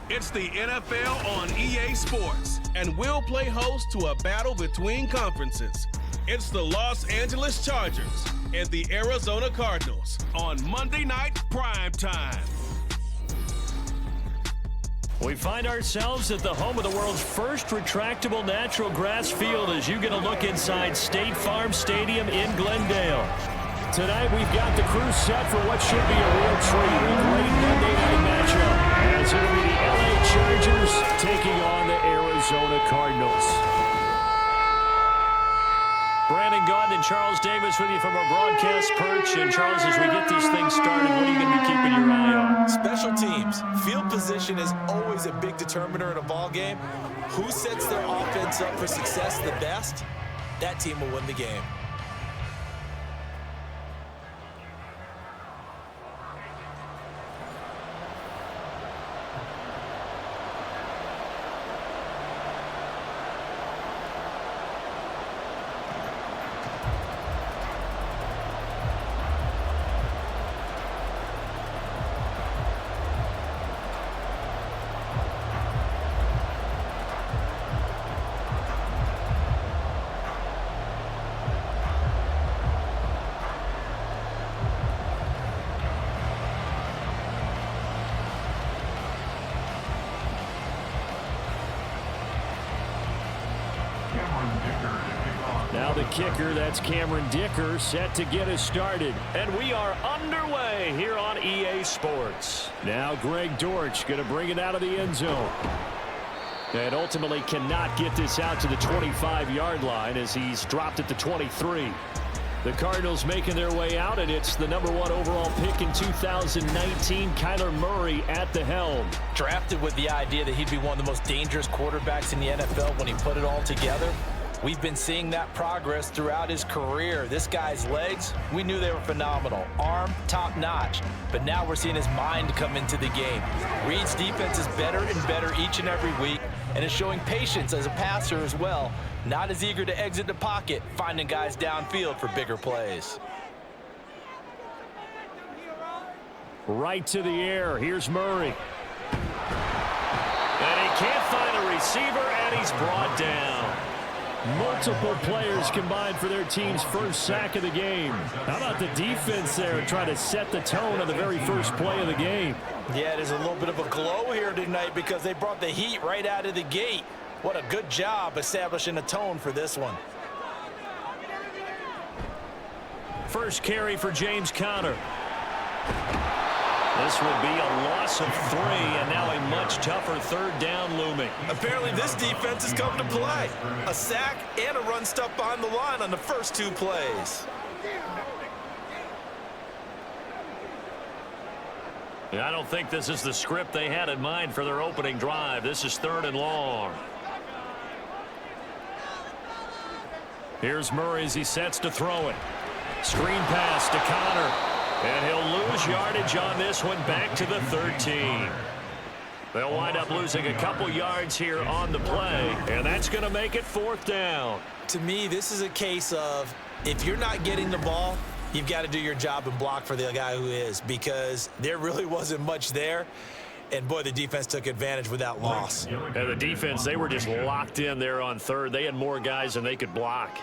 It's the NFL on EA Sports, and we'll play host to a battle between conferences. It's the Los Angeles Chargers and the Arizona Cardinals on Monday Night Prime Time. We find ourselves at the home of the world's first retractable natural grass field as you get a look inside State Farm Stadium in Glendale. Tonight we've got the crew set for what should be a real treat, a great Monday night matchup, as it'll be the LA Chargers taking on the Arizona Cardinals. Brandon Gaudin and Charles Davis with you from our broadcast perch. And Charles, as we get these things started, what are you going to be keeping your eye on? Special teams. Field position is always a big determiner in a ball game. Who sets their offense up for success the best, that team will win the game. Now the kicker, that's Cameron Dicker, set to get us started. And we are underway here on EA Sports. Now Greg Dortch going to bring it out of the end zone. And ultimately cannot get this out to the 25-yard line as he's dropped at the 23. The Cardinals making their way out, and it's the #1 overall pick in 2019, Kyler Murray at the helm. Drafted with the idea that he'd be one of the most dangerous quarterbacks in the NFL when he put it all together. We've been seeing that progress throughout his career. This guy's legs, we knew they were phenomenal. Arm, top-notch. But now we're seeing his mind come into the game. Reed's defense is better and better each and every week, and is showing patience as a passer as well. Not as eager to exit the pocket, finding guys downfield for bigger plays. Right to the air. Here's Murray. And he can't find a receiver, and he's brought down. Multiple players combined for their team's first sack of the game. How about the defense there trying to set the tone on the very first play of the game? Yeah, there's a little bit of a glow here tonight because they brought the heat right out of the gate. What a good job establishing a tone for this one. First carry for James Conner. This would be a loss of 3, and now a much tougher third down looming. Apparently this defense has come to play. A sack and a run stuff behind the line on the first 2 plays. I don't think this is the script they had in mind for their opening drive. This is 3rd and long. Here's Murray as he sets to throw it. Screen pass to Conner. And he'll lose yardage on this one, back to the 13. They'll wind up losing a couple yards here on the play, and that's going to make it 4th down. To me, this is a case of if you're not getting the ball, you've got to do your job and block for the guy who is, because there really wasn't much there. And, boy, the defense took advantage with that loss. And the defense, they were just locked in there on 3rd. They had more guys than they could block.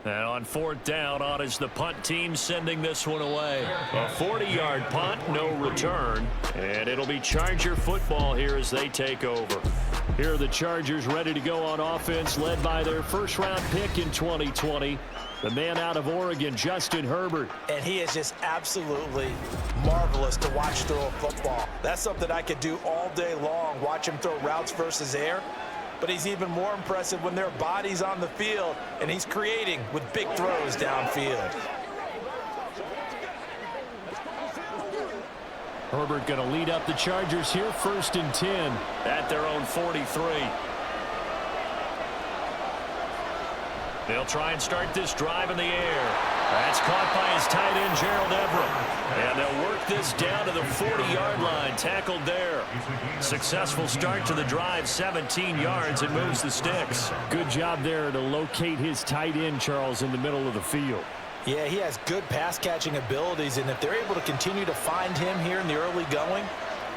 And on 4th down, on is the punt team sending this one away. A 40-yard punt, no return. And it'll be Charger football here as they take over. Here are the Chargers ready to go on offense, led by their first-round pick in 2020, the man out of Oregon, Justin Herbert. And he is just absolutely marvelous to watch throw a football. That's something I could do all day long, watch him throw routes versus air. But he's even more impressive when their body's on the field and he's creating with big throws downfield. Herbert going to lead up the Chargers here, 1st and 10 at their own 43. They'll try and start this drive in the air. That's caught by his tight end, Gerald Everett. And they'll work this down to the 40-yard line, tackled there. Successful start to the drive, 17 yards, and moves the sticks. Good job there to locate his tight end, Charles, in the middle of the field. Yeah, he has good pass-catching abilities, and if they're able to continue to find him here in the early going,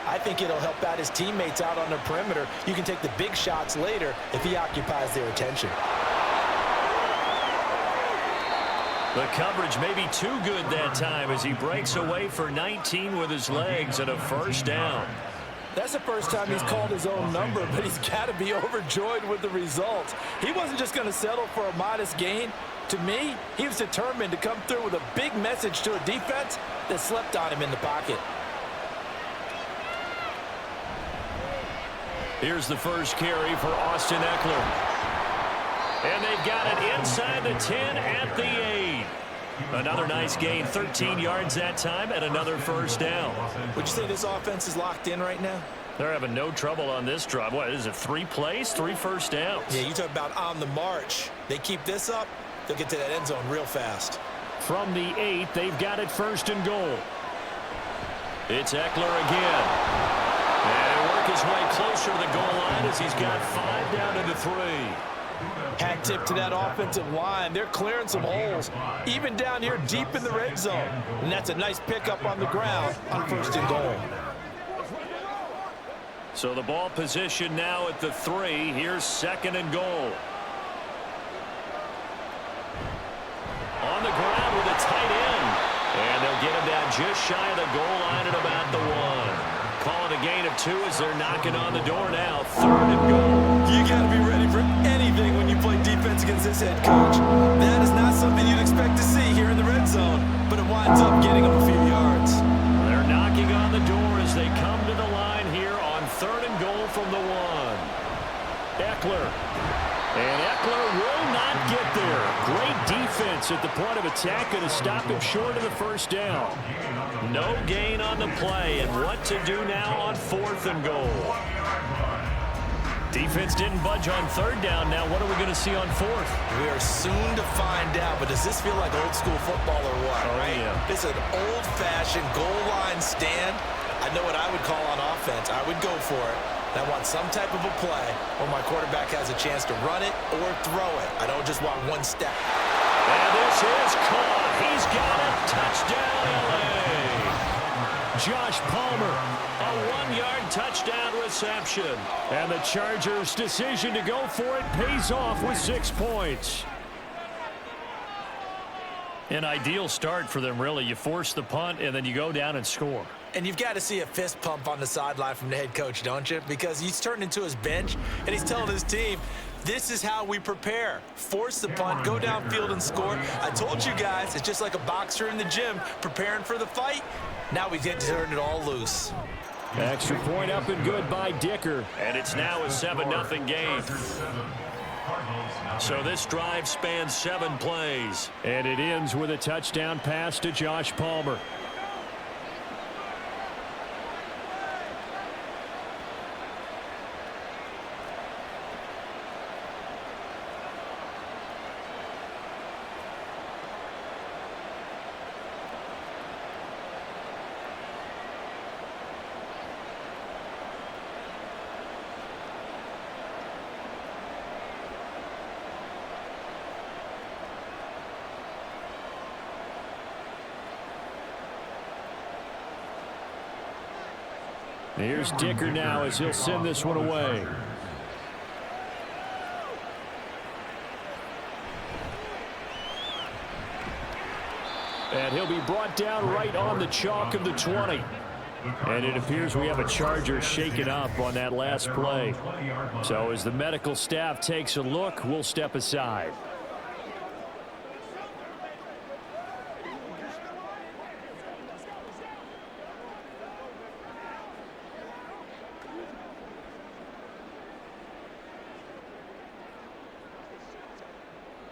I think it'll help out his teammates out on the perimeter. You can take the big shots later if he occupies their attention. The coverage may be too good that time as he breaks away for 19 with his legs and a first down. That's the first time he's called his own number, but he's got to be overjoyed with the results. He wasn't just going to settle for a modest gain. To me, he was determined to come through with a big message to a defense that slept on him in the pocket. Here's the first carry for Austin Eckler. And they've got it inside the 10 at the 8. Another nice gain, 13 yards that time, and another first down. Would you say this offense is locked in right now? They're having no trouble on this drive. What is it, 3 plays, 3 first downs? Yeah, you talk about on the march. They keep this up, they'll get to that end zone real fast. From the 8, they've got it first and goal. It's Eckler again. And he'll work his way closer to the goal line as he's got 5 down to 3. Hat tip to that offensive line. They're clearing some holes, even down here deep in the red zone. And that's a nice pickup on the ground on first and goal. So the ball position now at the 3. Here's second and goal. On the ground with a tight end. And they'll get him down just shy of the goal line at about the 1. Calling a gain of 2 as they're knocking on the door now. Third and goal. You got to be ready for anything when you play defense against this head coach. That is not something you'd expect to see here in the red zone, but it winds up getting them a few yards. They're knocking on the door as they come to the line here on third and goal from the 1. Eckler. And Eckler will not get there. Great defense at the point of attack, going to stop him short of the first down. No gain on the play, and what to do now on fourth and goal. Defense didn't budge on third down. Now what are we going to see on fourth? We are soon to find out, but does this feel like old school football or what? Oh, right? Yeah. It's an old-fashioned goal line stand. I know what I would call on offense. I would go for it. And I want some type of a play where my quarterback has a chance to run it or throw it. I don't just want one step. And this is caught. He's got it. Touchdown, LA. Josh Palmer, a 1-yard touchdown reception. And the Chargers' decision to go for it pays off with 6 points. An ideal start for them, really. You force the punt, and then you go down and score. And you've got to see a fist pump on the sideline from the head coach, don't you? Because he's turned into his bench, and he's telling his team, this is how we prepare. Force the punt, go downfield and score. I told you guys, it's just like a boxer in the gym preparing for the fight. Now we get to turn it all loose. Extra point up and good by Dicker. And it's now a 7-0 game. So this drive spans 7 plays. And it ends with a touchdown pass to Josh Palmer. Here's Dicker now as he'll send this one away. And he'll be brought down right on the chalk of the 20. And it appears we have a Charger shaken up on that last play. So as the medical staff takes a look, we'll step aside.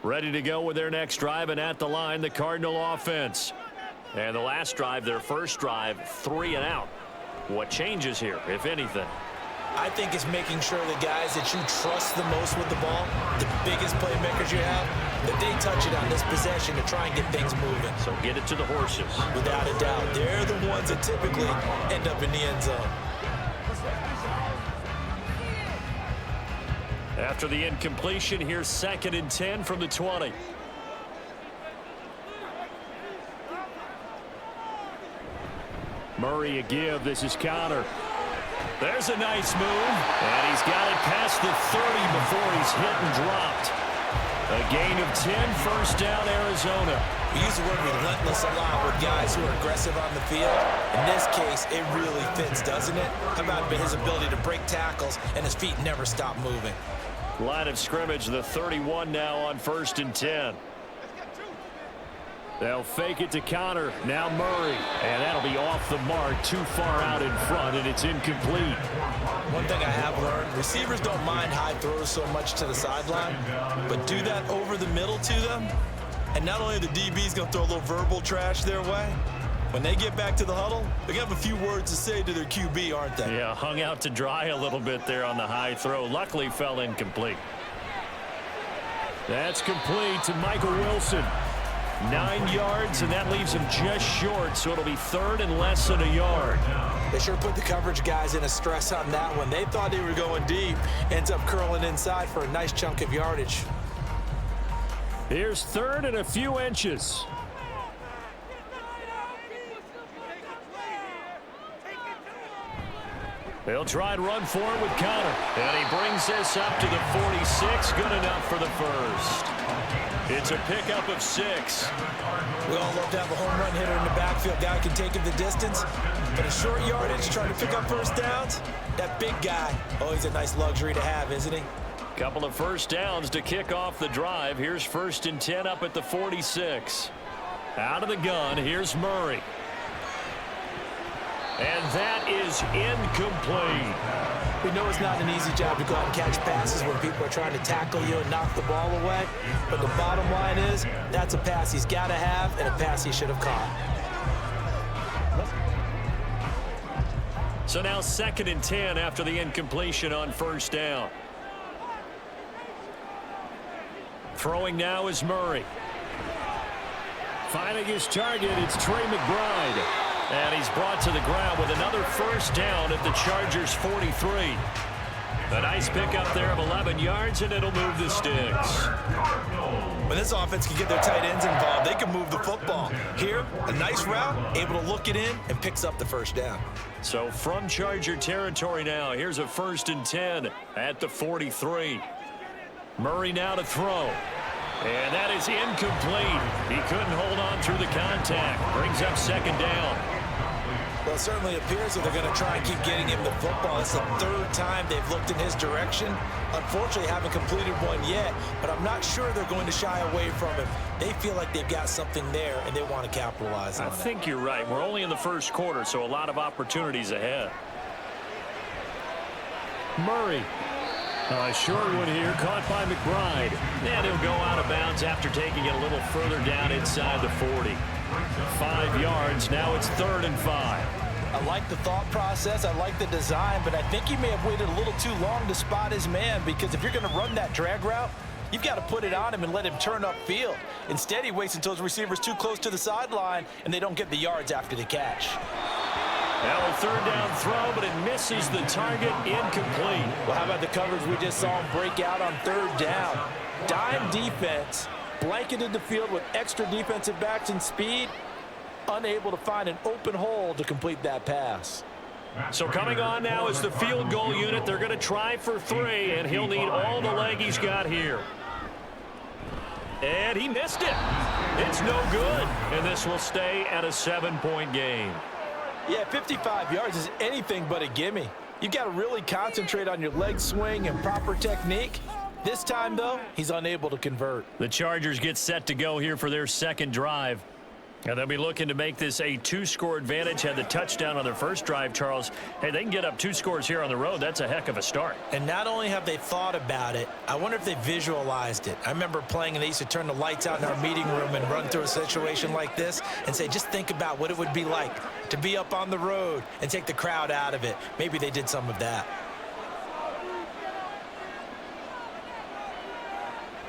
Ready to go with their next drive, and at the line, the Cardinal offense. And the last drive, their first drive, 3 and out. What changes here, if anything? I think it's making sure the guys that you trust the most with the ball, the biggest playmakers you have, that they touch it on this possession to try and get things moving. So get it to the horses. Without a doubt. They're the ones that typically end up in the end zone. After the incompletion, here's 2nd and 10 from the 20. Murray a give. This is Connor. There's a nice move, and he's got it past the 30 before he's hit and dropped. A gain of 10, first down, Arizona. We use the word relentless a lot with guys who are aggressive on the field. In this case, it really fits, doesn't it? How about his ability to break tackles and his feet never stop moving? Line of scrimmage, the 31 now on 1st and 10. They'll fake it to Connor. Now Murray. And that'll be off the mark, too far out in front, and it's incomplete. One thing I have learned, receivers don't mind high throws so much to the sideline, but do that over the middle to them, and not only are the DBs going to throw a little verbal trash their way, when they get back to the huddle, they're going to have a few words to say to their QB, aren't they? Yeah, hung out to dry a little bit there on the high throw. Luckily fell incomplete. That's complete to Michael Wilson. 9 yards, and that leaves him just short, so it'll be 3rd and less than a yard. They sure put the coverage guys in a stress on that one. They thought they were going deep. Ends up curling inside for a nice chunk of yardage. Here's 3rd and a few inches. They'll try and run for it with Connor. And he brings this up to the 46. Good enough for the first. It's a pickup of 6. We all love to have a home run hitter in the backfield. Guy can take it the distance. But a short yardage trying to pick up first downs, that big guy, always a nice luxury to have, isn't he? Couple of first downs to kick off the drive. Here's 1st and 10 up at the 46. Out of the gun, here's Murray. And that is incomplete. We know it's not an easy job to go out and catch passes when people are trying to tackle you and knock the ball away. But the bottom line is, that's a pass he's got to have and a pass he should have caught. So now 2nd and 10 after the incompletion on 1st down. Throwing now is Murray. Finding his target, it's Trey McBride. And he's brought to the ground with another first down at the Chargers' 43. A nice pickup there of 11 yards, and it'll move the sticks. When this offense can get their tight ends involved, they can move the football. Here, a nice route, able to look it in, and picks up the first down. So from Charger territory now, here's a 1st and 10 at the 43. Murray now to throw. And that is incomplete. He couldn't hold on through the contact. Brings up 2nd down. Well, it certainly appears that they're going to try and keep getting him the football. It's the 3rd time they've looked in his direction. Unfortunately, haven't completed one yet, but I'm not sure they're going to shy away from him. They feel like they've got something there, and they want to capitalize on it. I think you're right. We're only in the 1st quarter, so a lot of opportunities ahead. Murray. Short one here, caught by McBride. And he'll go out of bounds after taking it a little further down inside the 40. 5 yards, now it's 3rd and 5. I like the thought process, I like the design, but I think he may have waited a little too long to spot his man, because if you're going to run that drag route, you've got to put it on him and let him turn upfield. Instead, he waits until his receiver's too close to the sideline, and they don't get the yards after the catch. Now a 3rd down throw, but it misses the target, incomplete. Well, how about the coverage we just saw him break out on 3rd down? Dime defense, blanketed the field with extra defensive backs and speed, unable to find an open hole to complete that pass. So coming on now is the field goal unit. They're going to try for 3, and he'll need all the leg he's got here. And he missed it. It's no good, and this will stay at a 7-point game. Yeah, 55 yards is anything but a gimme. You've got to really concentrate on your leg swing and proper technique. This time, though, he's unable to convert. The Chargers get set to go here for their 2nd drive. And they'll be looking to make this a 2-score advantage. Had the touchdown on their first drive, Charles. Hey, they can get up 2 scores here on the road. That's a heck of a start. And not only have they thought about it, I wonder if they visualized it. I remember playing, and they used to turn the lights out in our meeting room and run through a situation like this and say, just think about what it would be like to be up on the road and take the crowd out of it. Maybe they did some of that.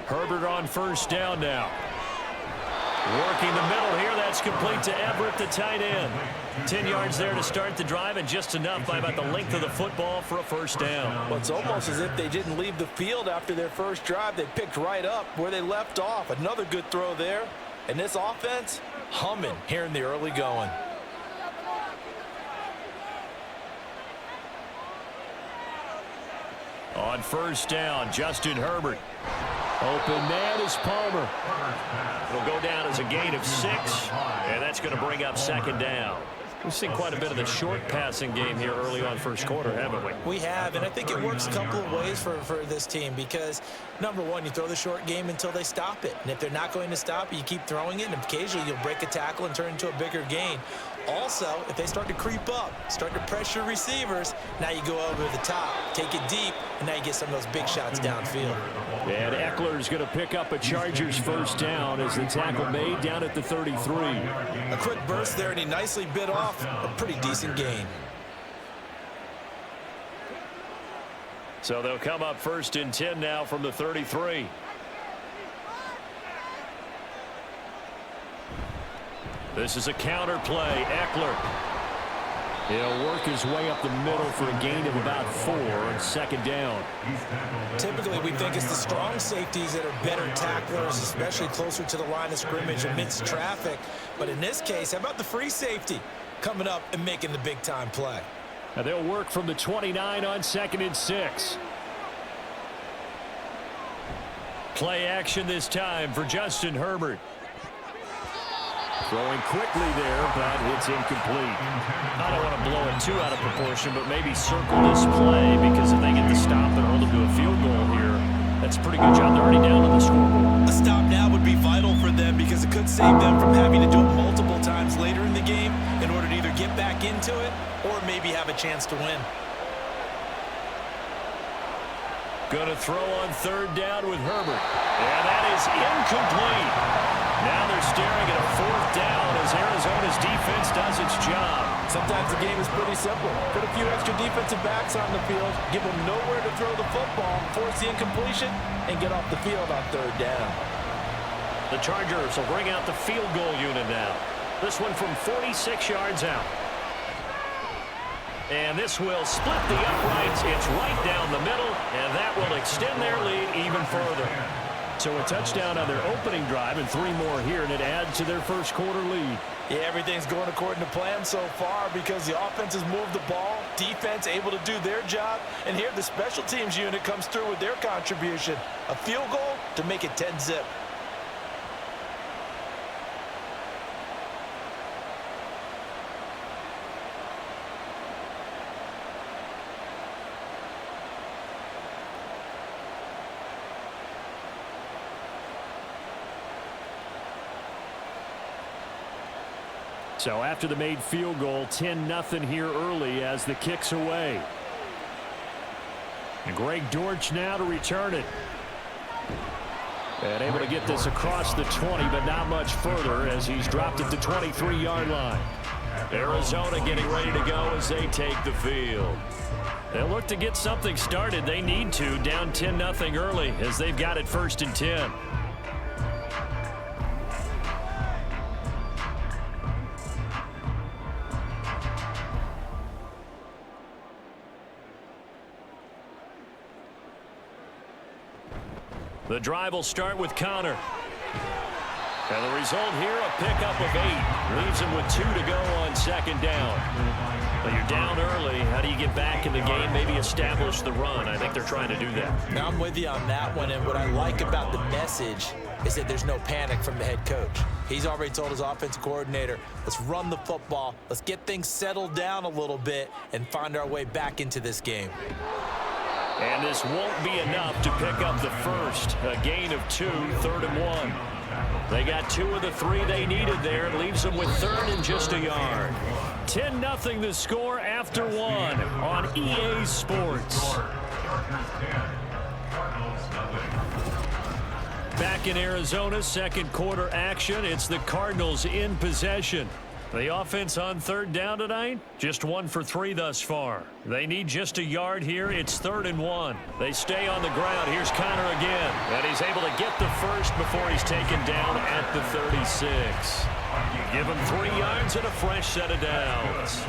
Herbert on 1st down now. Working the middle here, that's complete to Everett, the tight end. 10 yards there to start the drive, and just enough by about the length of the football for a 1st down. Well, it's almost as if they didn't leave the field after their first drive. They picked right up where they left off. Another good throw there. And this offense, humming here in the early going. On first down, Justin Herbert. Open man is Palmer. It'll go down as a gain of 6, and that's going to bring up second down. We've seen quite a bit of the short passing game here early on first quarter, haven't we? We have, and I think it works a couple of ways for this team because, number one, you throw the short game until they stop it. And if they're not going to stop it, you keep throwing it, and occasionally you'll break a tackle and turn into a bigger gain. Also, if they start to creep up, start to pressure receivers, now you go over the top, take it deep, and now you get some of those big shots downfield. And Eckler's going to pick up a Chargers first down as the tackle made down at the 33. A quick burst there, and he nicely bit off a pretty decent gain. So they'll come up first and 10 now from the 33. This is a counter play. Eckler. He'll work his way up the middle for a gain of about 4 on second down. Typically, we think it's the strong safeties that are better tacklers, especially closer to the line of scrimmage amidst traffic. But in this case, how about the free safety coming up and making the big-time play? Now they'll work from the 29 on second and 6. Play action this time for Justin Herbert. Throwing quickly there, but it's incomplete. I don't want to blow it too out of proportion, but maybe circle this play because if they get the stop and hold them to a field goal here, that's a pretty good job. They're already down on the scoreboard. A stop now would be vital for them because it could save them from having to do it multiple times later in the game in order to either get back into it or maybe have a chance to win. Going to throw on third down with Herbert. And that is incomplete. Now they're staring at a fourth down as Arizona's defense does its job. Sometimes the game is pretty simple. Put a few extra defensive backs on the field, give them nowhere to throw the football, force the incompletion, and get off the field on third down. The Chargers will bring out the field goal unit now. This one from 46 yards out. And this will split the uprights. It's right down the middle, and that will extend their lead even further. So a touchdown on their opening drive and 3 more here, and it adds to their first quarter lead. Yeah, everything's going according to plan so far because the offense has moved the ball, defense able to do their job, and here the special teams unit comes through with their contribution. A field goal to make it 10-zip. So after the made field goal, 10-0 here early as the kick's away. And Greg Dortch now to return it. And able to get this across the 20, but not much further as he's dropped at the 23-yard line. Arizona getting ready to go as they take the field. They'll look to get something started. They need to, down 10-0 early as they've got it first and 10. The drive will start with Connor. And the result here, a pickup of 8. Leaves him with 2 to go on second down. But you're down early. How do you get back in the game, maybe establish the run? I think they're trying to do that. Now I'm with you on that one, and what I like about the message is that there's no panic from the head coach. He's already told his offensive coordinator, let's run the football, let's get things settled down a little bit, and find our way back into this game. And this won't be enough to pick up the first. A gain of 2, 3rd and 1. They got 2 of the 3 they needed there. It leaves them with 3rd and just a yard. 10-0 the score after 1 on EA Sports. Back in Arizona, second quarter action. It's the Cardinals in possession. The offense on third down tonight, just 1 for 3 thus far. They need just a yard here. It's 3rd and 1. They stay on the ground. Here's Connor again. And he's able to get the first before he's taken down at the 36. Give him 3 yards and a fresh set of downs.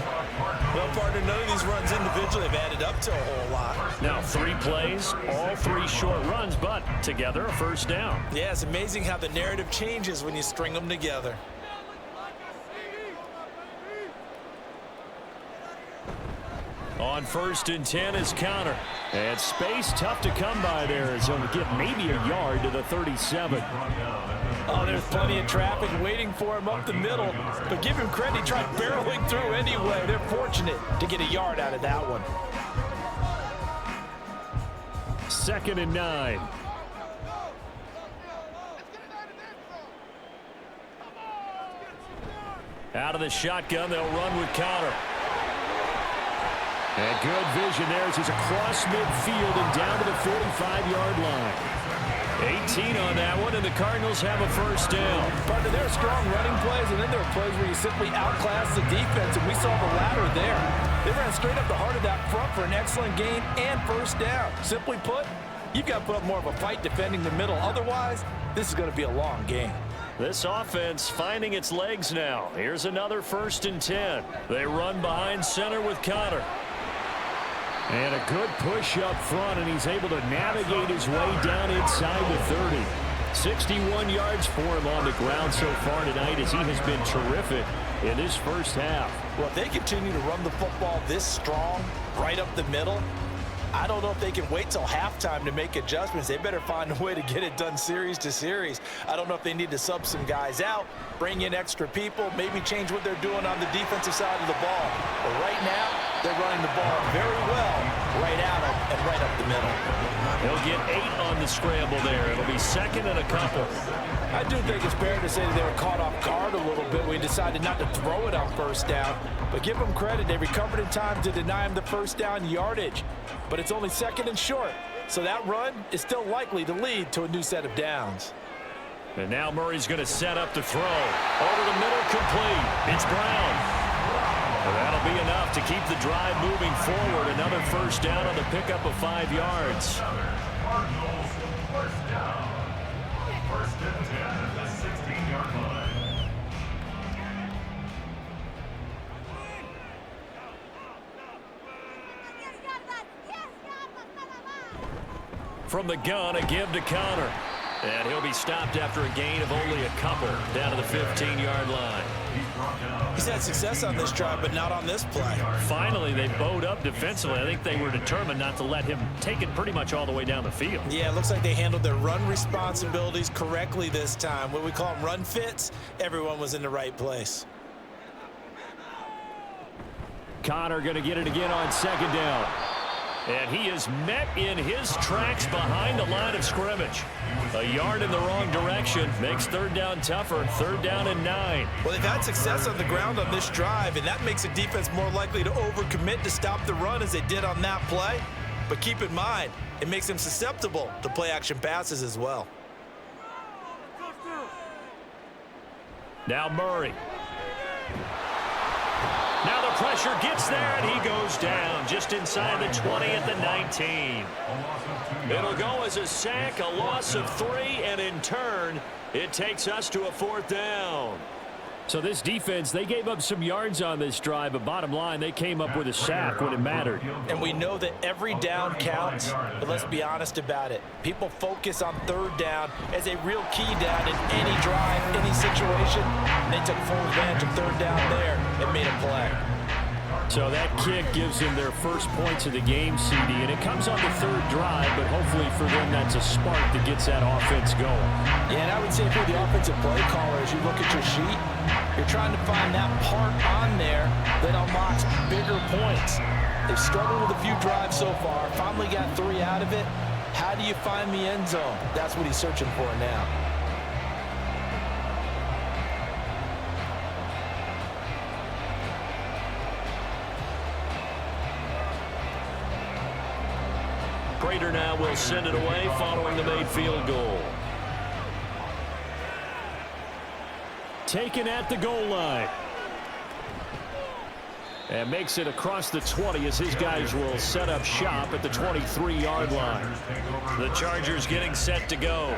Well, partner, none of these runs individually have added up to a whole lot. Now 3 plays, all 3 short runs, but together a first down. Yeah, it's amazing how the narrative changes when you string them together. On 1st and 10 is Connor. And space tough to come by there as he'll get maybe a yard to the 37. Oh, there's plenty of traffic waiting for him up the middle. But give him credit, he tried barreling through anyway. They're fortunate to get a yard out of that one. 2nd and 9. Out of the shotgun, they'll run with Connor. And good vision there as he's across midfield and down to the 45-yard line. 18 on that one, and the Cardinals have a first down. But there are strong running plays, and then there are plays where you simply outclass the defense, and we saw the latter there. They ran straight up the heart of that front for an excellent gain and first down. Simply put, you've got to put up more of a fight defending the middle. Otherwise, this is going to be a long game. This offense finding its legs now. Here's another 1st and 10. They run behind center with Connor. And a good push up front, and he's able to navigate his way down inside the 30. 61 yards for him on the ground so far tonight as he has been terrific in this first half. Well, if they continue to run the football this strong, right up the middle, I don't know if they can wait till halftime to make adjustments. They better find a way to get it done series to series. I don't know if they need to sub some guys out, bring in extra people, maybe change what they're doing on the defensive side of the ball. But right now, they're running the ball very well right out of and right up the middle. He'll get 8 on the scramble there. It'll be 2nd and a couple. I do think it's fair to say that they were caught off guard a little bit when we decided not to throw it on first down. But give them credit. They recovered in time to deny him the first down yardage. But it's only 2nd and short. So that run is still likely to lead to a new set of downs. And now Murray's going to set up the throw. Over the middle, complete. It's Brown. And that'll be enough to keep the drive moving forward. Another first down on the pickup of 5 yards. Cardinals, first down. 1st and 10 at the 16-yard line. From the gun, a give to Connor. And he'll be stopped after a gain of only a couple down to the 15-yard line. He's had success on this drive, but not on this play. Finally, they bowed up defensively. I think they were determined not to let him take it pretty much all the way down the field. Yeah, it looks like they handled their run responsibilities correctly this time. What we call them run fits, everyone was in the right place. Connor going to get it again on 2nd down. And he is met in his tracks behind the line of scrimmage. A yard in the wrong direction makes 3rd down tougher. 3rd down and 9. Well, they've had success on the ground on this drive, and that makes the defense more likely to overcommit to stop the run as they did on that play. But keep in mind, it makes them susceptible to play-action passes as well. Now Murray. Now the pressure gets there, and he goes down just inside the 20 at the 19. It'll go as a sack, a loss of 3, and in turn, it takes us to a 4th down. So this defense, they gave up some yards on this drive, but bottom line, they came up with a sack when it mattered. And we know that every down counts, but let's be honest about it. People focus on 3rd down as a real key down in any drive, any situation. They took full advantage of 3rd down there and made a play. So that kick gives them their first points of the game, CD, and it comes on the 3rd drive, but hopefully for them that's a spark that gets that offense going. Yeah, and I would say for the offensive play caller, as you look at your sheet, you're trying to find that part on there that unlocks bigger points. They've struggled with a few drives so far, finally got 3 out of it. How do you find the end zone? That's what he's searching for now. Prater now will send it away following the made field goal. Taken at the goal line. And makes it across the 20 as his guys will set up shop at the 23-yard line. The Chargers getting set to go.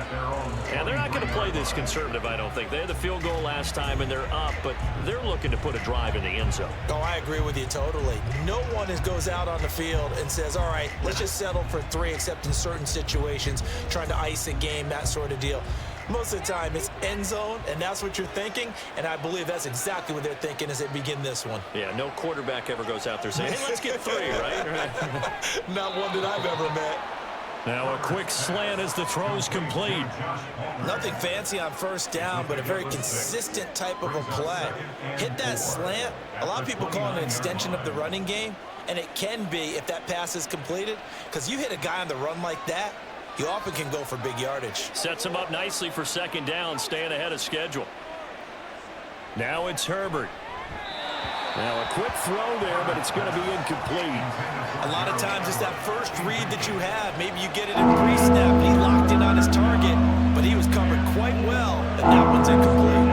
And they're not going to play this conservative, I don't think. They had the field goal last time, and they're up, but they're looking to put a drive in the end zone. Oh, I agree with you totally. No one goes out on the field and says, all right, let's just settle for 3, except in certain situations, trying to ice a game, that sort of deal. Most of the time, it's end zone, and that's what you're thinking, and I believe that's exactly what they're thinking as they begin this one. Yeah, no quarterback ever goes out there saying, hey, let's get 3, right? Not one that I've ever met. Now a quick slant as the throw's complete. Nothing fancy on first down, but a very consistent type of a play. Hit that slant. A lot of people call it an extension of the running game, and it can be if that pass is completed, because you hit a guy on the run like that, you often can go for big yardage. Sets him up nicely for second down, staying ahead of schedule. Now it's Herbert. Now a quick throw there, but it's going to be incomplete. A lot of times it's that first read that you have. Maybe you get it in pre-snap, and he locked in on his target, but he was covered quite well, and that one's incomplete.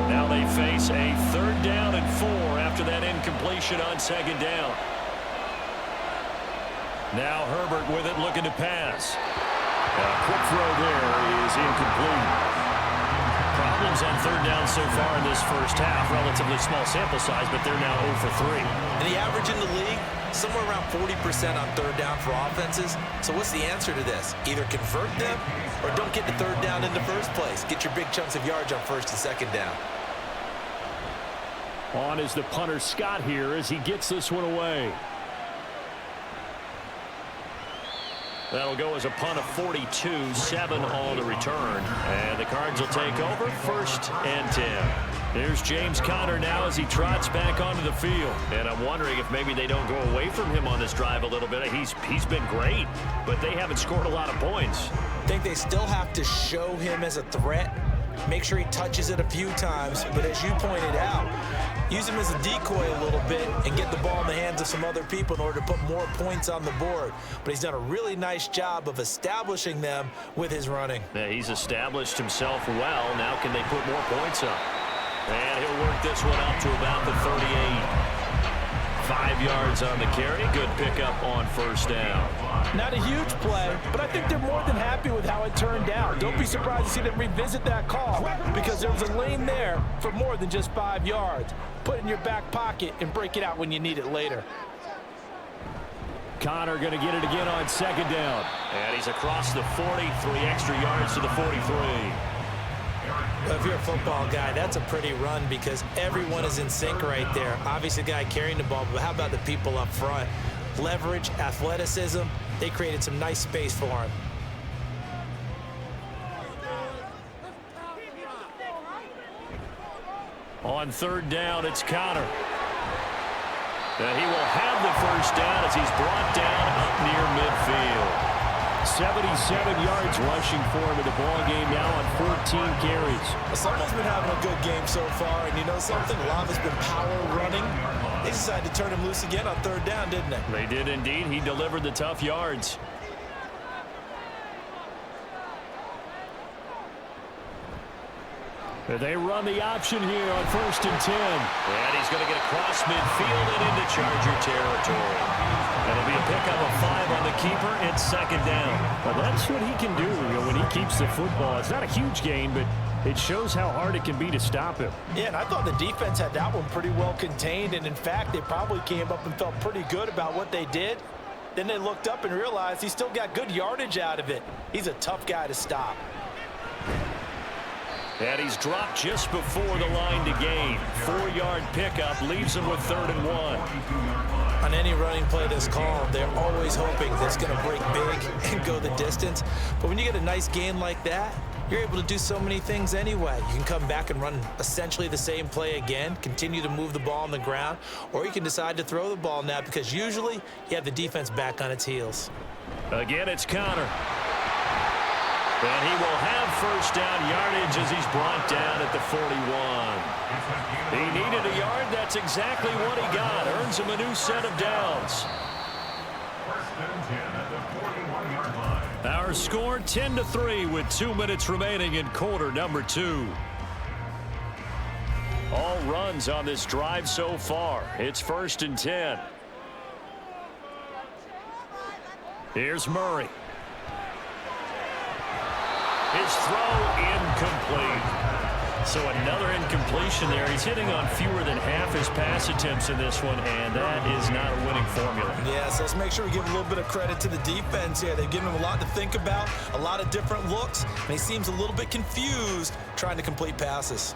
Now they face a 3rd down and 4 after that incompletion on second down. Now Herbert with it, looking to pass. A quick throw there is incomplete. Problems on 3rd down so far in this first half. Relatively small sample size, but they're now 0 for 3. And the average in the league, somewhere around 40% on 3rd down for offenses. So what's the answer to this? Either convert them or don't get the 3rd down in the first place. Get your big chunks of yards on 1st and 2nd down. On is the punter Scott here as he gets this one away. That'll go as a punt of 42, 7 on the return. And the Cards will take over 1st and 10. There's James Conner now as he trots back onto the field. And I'm wondering if maybe they don't go away from him on this drive a little bit. He's been great, but they haven't scored a lot of points. I think they still have to show him as a threat. Make sure he touches it a few times. But as you pointed out, use him as a decoy a little bit and get the ball in the hands of some other people in order to put more points on the board. But he's done a really nice job of establishing them with his running. Yeah, he's established himself well. Now can they put more points up? And he'll work this one up to about the 38. 5 yards on the carry. Good pickup on 1st down. Not a huge play, but I think they're more than happy with how it turned out. Don't be surprised to see them revisit that call because there was a lane there for more than just 5 yards. Put it in your back pocket and break it out when you need it later. Conner going to get it again on 2nd down. And he's across the 40, 3 extra yards to the 43. Well, if you're a football guy, that's a pretty run because everyone is in sync right there. Obviously, the guy carrying the ball, but how about the people up front? Leverage, athleticism, they created some nice space for him. On 3rd down, it's Conner. And he will have the 1st down as he's brought down up near midfield. 77 yards rushing for him in the ball game now on 14 carries. Someone's been having a good game so far, and you know something? A lot of it's been power running. They decided to turn him loose again on 3rd down, didn't they? They did indeed. He delivered the tough yards. They run the option here on 1st and 10. And he's going to get across midfield and into Charger territory. That'll be a pickup of 5 on the keeper. It's 2nd down. Well, that's what he can do, when he keeps the football. It's not a huge gain, but it shows how hard it can be to stop him. Yeah, and I thought the defense had that one pretty well contained, and in fact, they probably came up and felt pretty good about what they did. Then they looked up and realized he still got good yardage out of it. He's a tough guy to stop. And he's dropped just before the line to gain. 4-yard pickup leaves him with 3rd and 1. On any running play that's called, they're always hoping that it's going to break big and go the distance. But when you get a nice gain like that, you're able to do so many things anyway. You can come back and run essentially the same play again, continue to move the ball on the ground, or you can decide to throw the ball now because usually you have the defense back on its heels. Again, it's Conner. And he will have 1st down yardage as he's brought down at the 41. He needed a yard. That's exactly what he got. Earns him a new set of downs. 1st and 10 at the 41-yard line. Our score 10-3 with 2 minutes remaining in quarter number 2. All runs on this drive so far. It's 1st and 10. Here's Murray. His throw incomplete. So another incompletion there. He's hitting on fewer than half his pass attempts in this one, and that is not a winning formula. Yeah, so let's make sure we give a little bit of credit to the defense here. They've given him a lot to think about, a lot of different looks, and he seems a little bit confused trying to complete passes.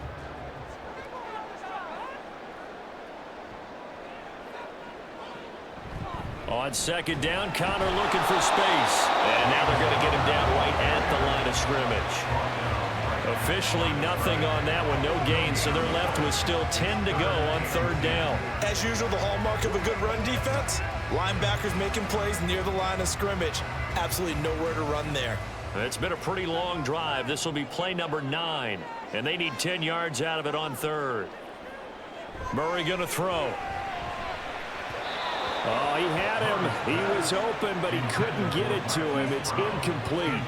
On second down, Connor looking for space. And now they're going to get him down right at the line of scrimmage. Officially nothing on that one, no gain, so they're left with still 10 to go on third down. As usual, the hallmark of a good run defense, linebackers making plays near the line of scrimmage. Absolutely nowhere to run there. It's been a pretty long drive. This will be play number 9, and they need 10 yards out of it on third. Murray going to throw. Oh, he had him. He was open, but he couldn't get it to him. It's incomplete.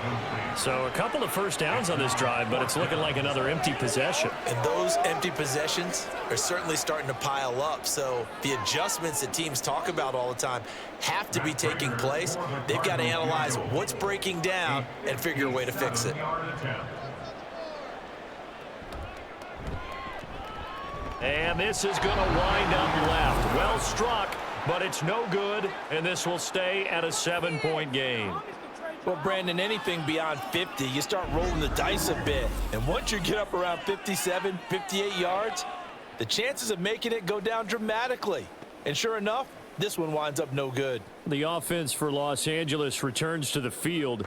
So a couple of first downs on this drive, but it's looking like another empty possession. And those empty possessions are certainly starting to pile up. So the adjustments that teams talk about all the time have to be taking place. They've got to analyze what's breaking down and figure a way to fix it. And this is going to wind up left. Well struck, but it's no good, and this will stay at a 7-point game. Well, Brandon, anything beyond 50, you start rolling the dice a bit. And once you get up around 57, 58 yards, the chances of making it go down dramatically. And sure enough, this one winds up no good. The offense for Los Angeles returns to the field.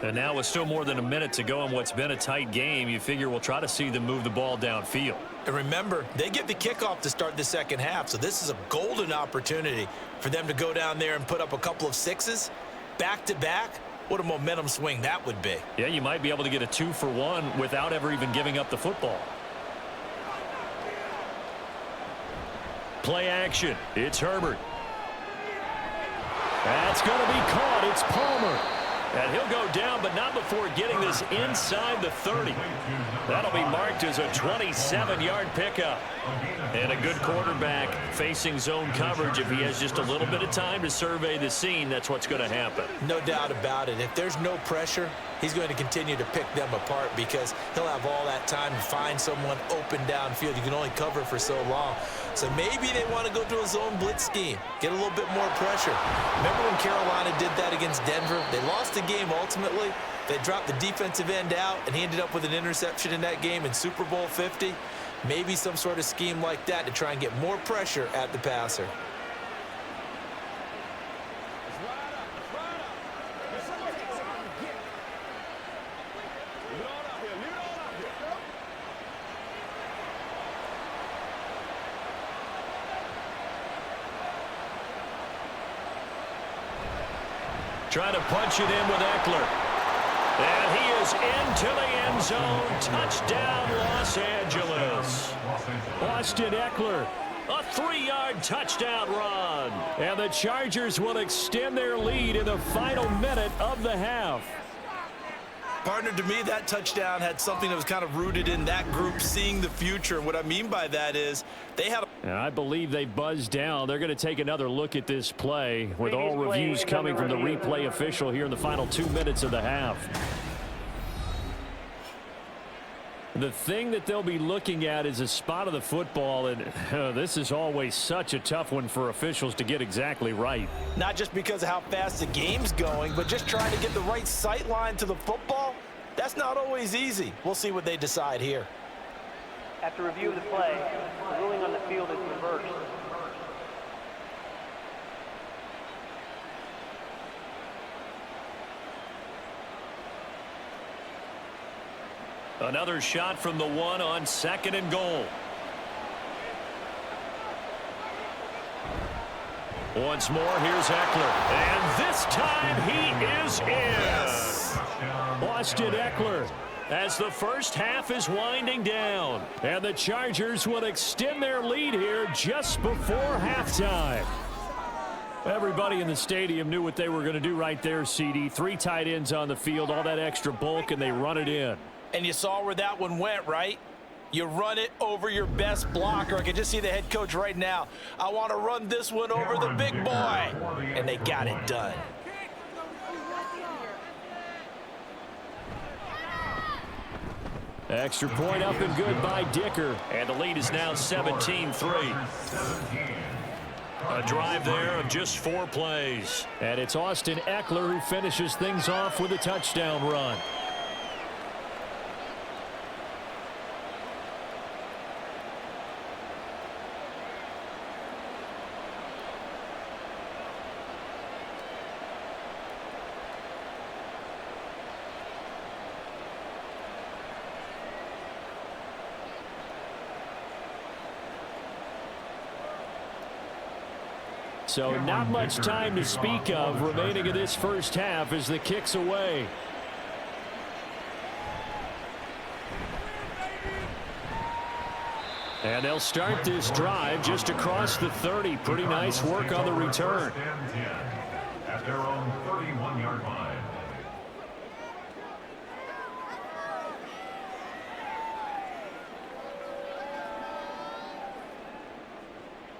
And now with still more than a minute to go in what's been a tight game, you figure we'll try to see them move the ball downfield. And remember, they get the kickoff to start the second half, so this is a golden opportunity for them to go down there and put up a couple of sixes back-to-back. What a momentum swing that would be. Yeah, you might be able to get a 2-for-1 without ever even giving up the football. Play action. It's Herbert. That's going to be caught. It's Palmer. And he'll go down, but not before getting this inside the 30. That'll be marked as a 27-yard pickup. And a good quarterback facing zone coverage. If he has just a little bit of time to survey the scene, that's what's going to happen. No doubt about it. If there's no pressure, he's going to continue to pick them apart because he'll have all that time to find someone open downfield. You can only cover for so long. So maybe they want to go to a zone blitz scheme, get a little bit more pressure. Remember when Carolina did that against Denver? They lost the game ultimately. They dropped the defensive end out, and he ended up with an interception in that game in Super Bowl 50. Maybe some sort of scheme like that to try and get more pressure at the passer. Trying to punch it in with Eckler. And he is into the end zone. Touchdown, Los Angeles. Austin Eckler, a 3-yard touchdown run. And the Chargers will extend their lead in the final minute of the half. Partner, to me, that touchdown had something that was kind of rooted in that group seeing the future. What I mean by that is they had and I believe they buzzed down. They're going to take another look at this play with all reviews coming from the replay official here in the final 2 minutes of the half. The thing that they'll be looking at is a spot of the football, and this is always such a tough one for officials to get exactly right. Not just because of how fast the game's going, but just trying to get the right sight line to the football. That's not always easy. We'll see what they decide here. After review of the play, the ruling on the field is reversed. Another shot from the 1 on 2nd and goal. Once more, here's Eckler. And this time he is in. Yes. Austin Eckler, as the first half is winding down. And the Chargers will extend their lead here just before halftime. Everybody in the stadium knew what they were going to do right there, CD. 3 tight ends on the field, all that extra bulk, and they run it in. And you saw where that one went, right? You run it over your best blocker. I can just see the head coach right now. I want to run this one over the big boy. And they got it done. Extra point up and good by Dicker. And the lead is now 17-3. A drive there of just 4 plays. And it's Austin Eckler who finishes things off with a touchdown run. So not much time to speak of remaining in this first half as the kick's away. And they'll start this drive just across the 30. Pretty nice work on the return. At their own 31-yard line.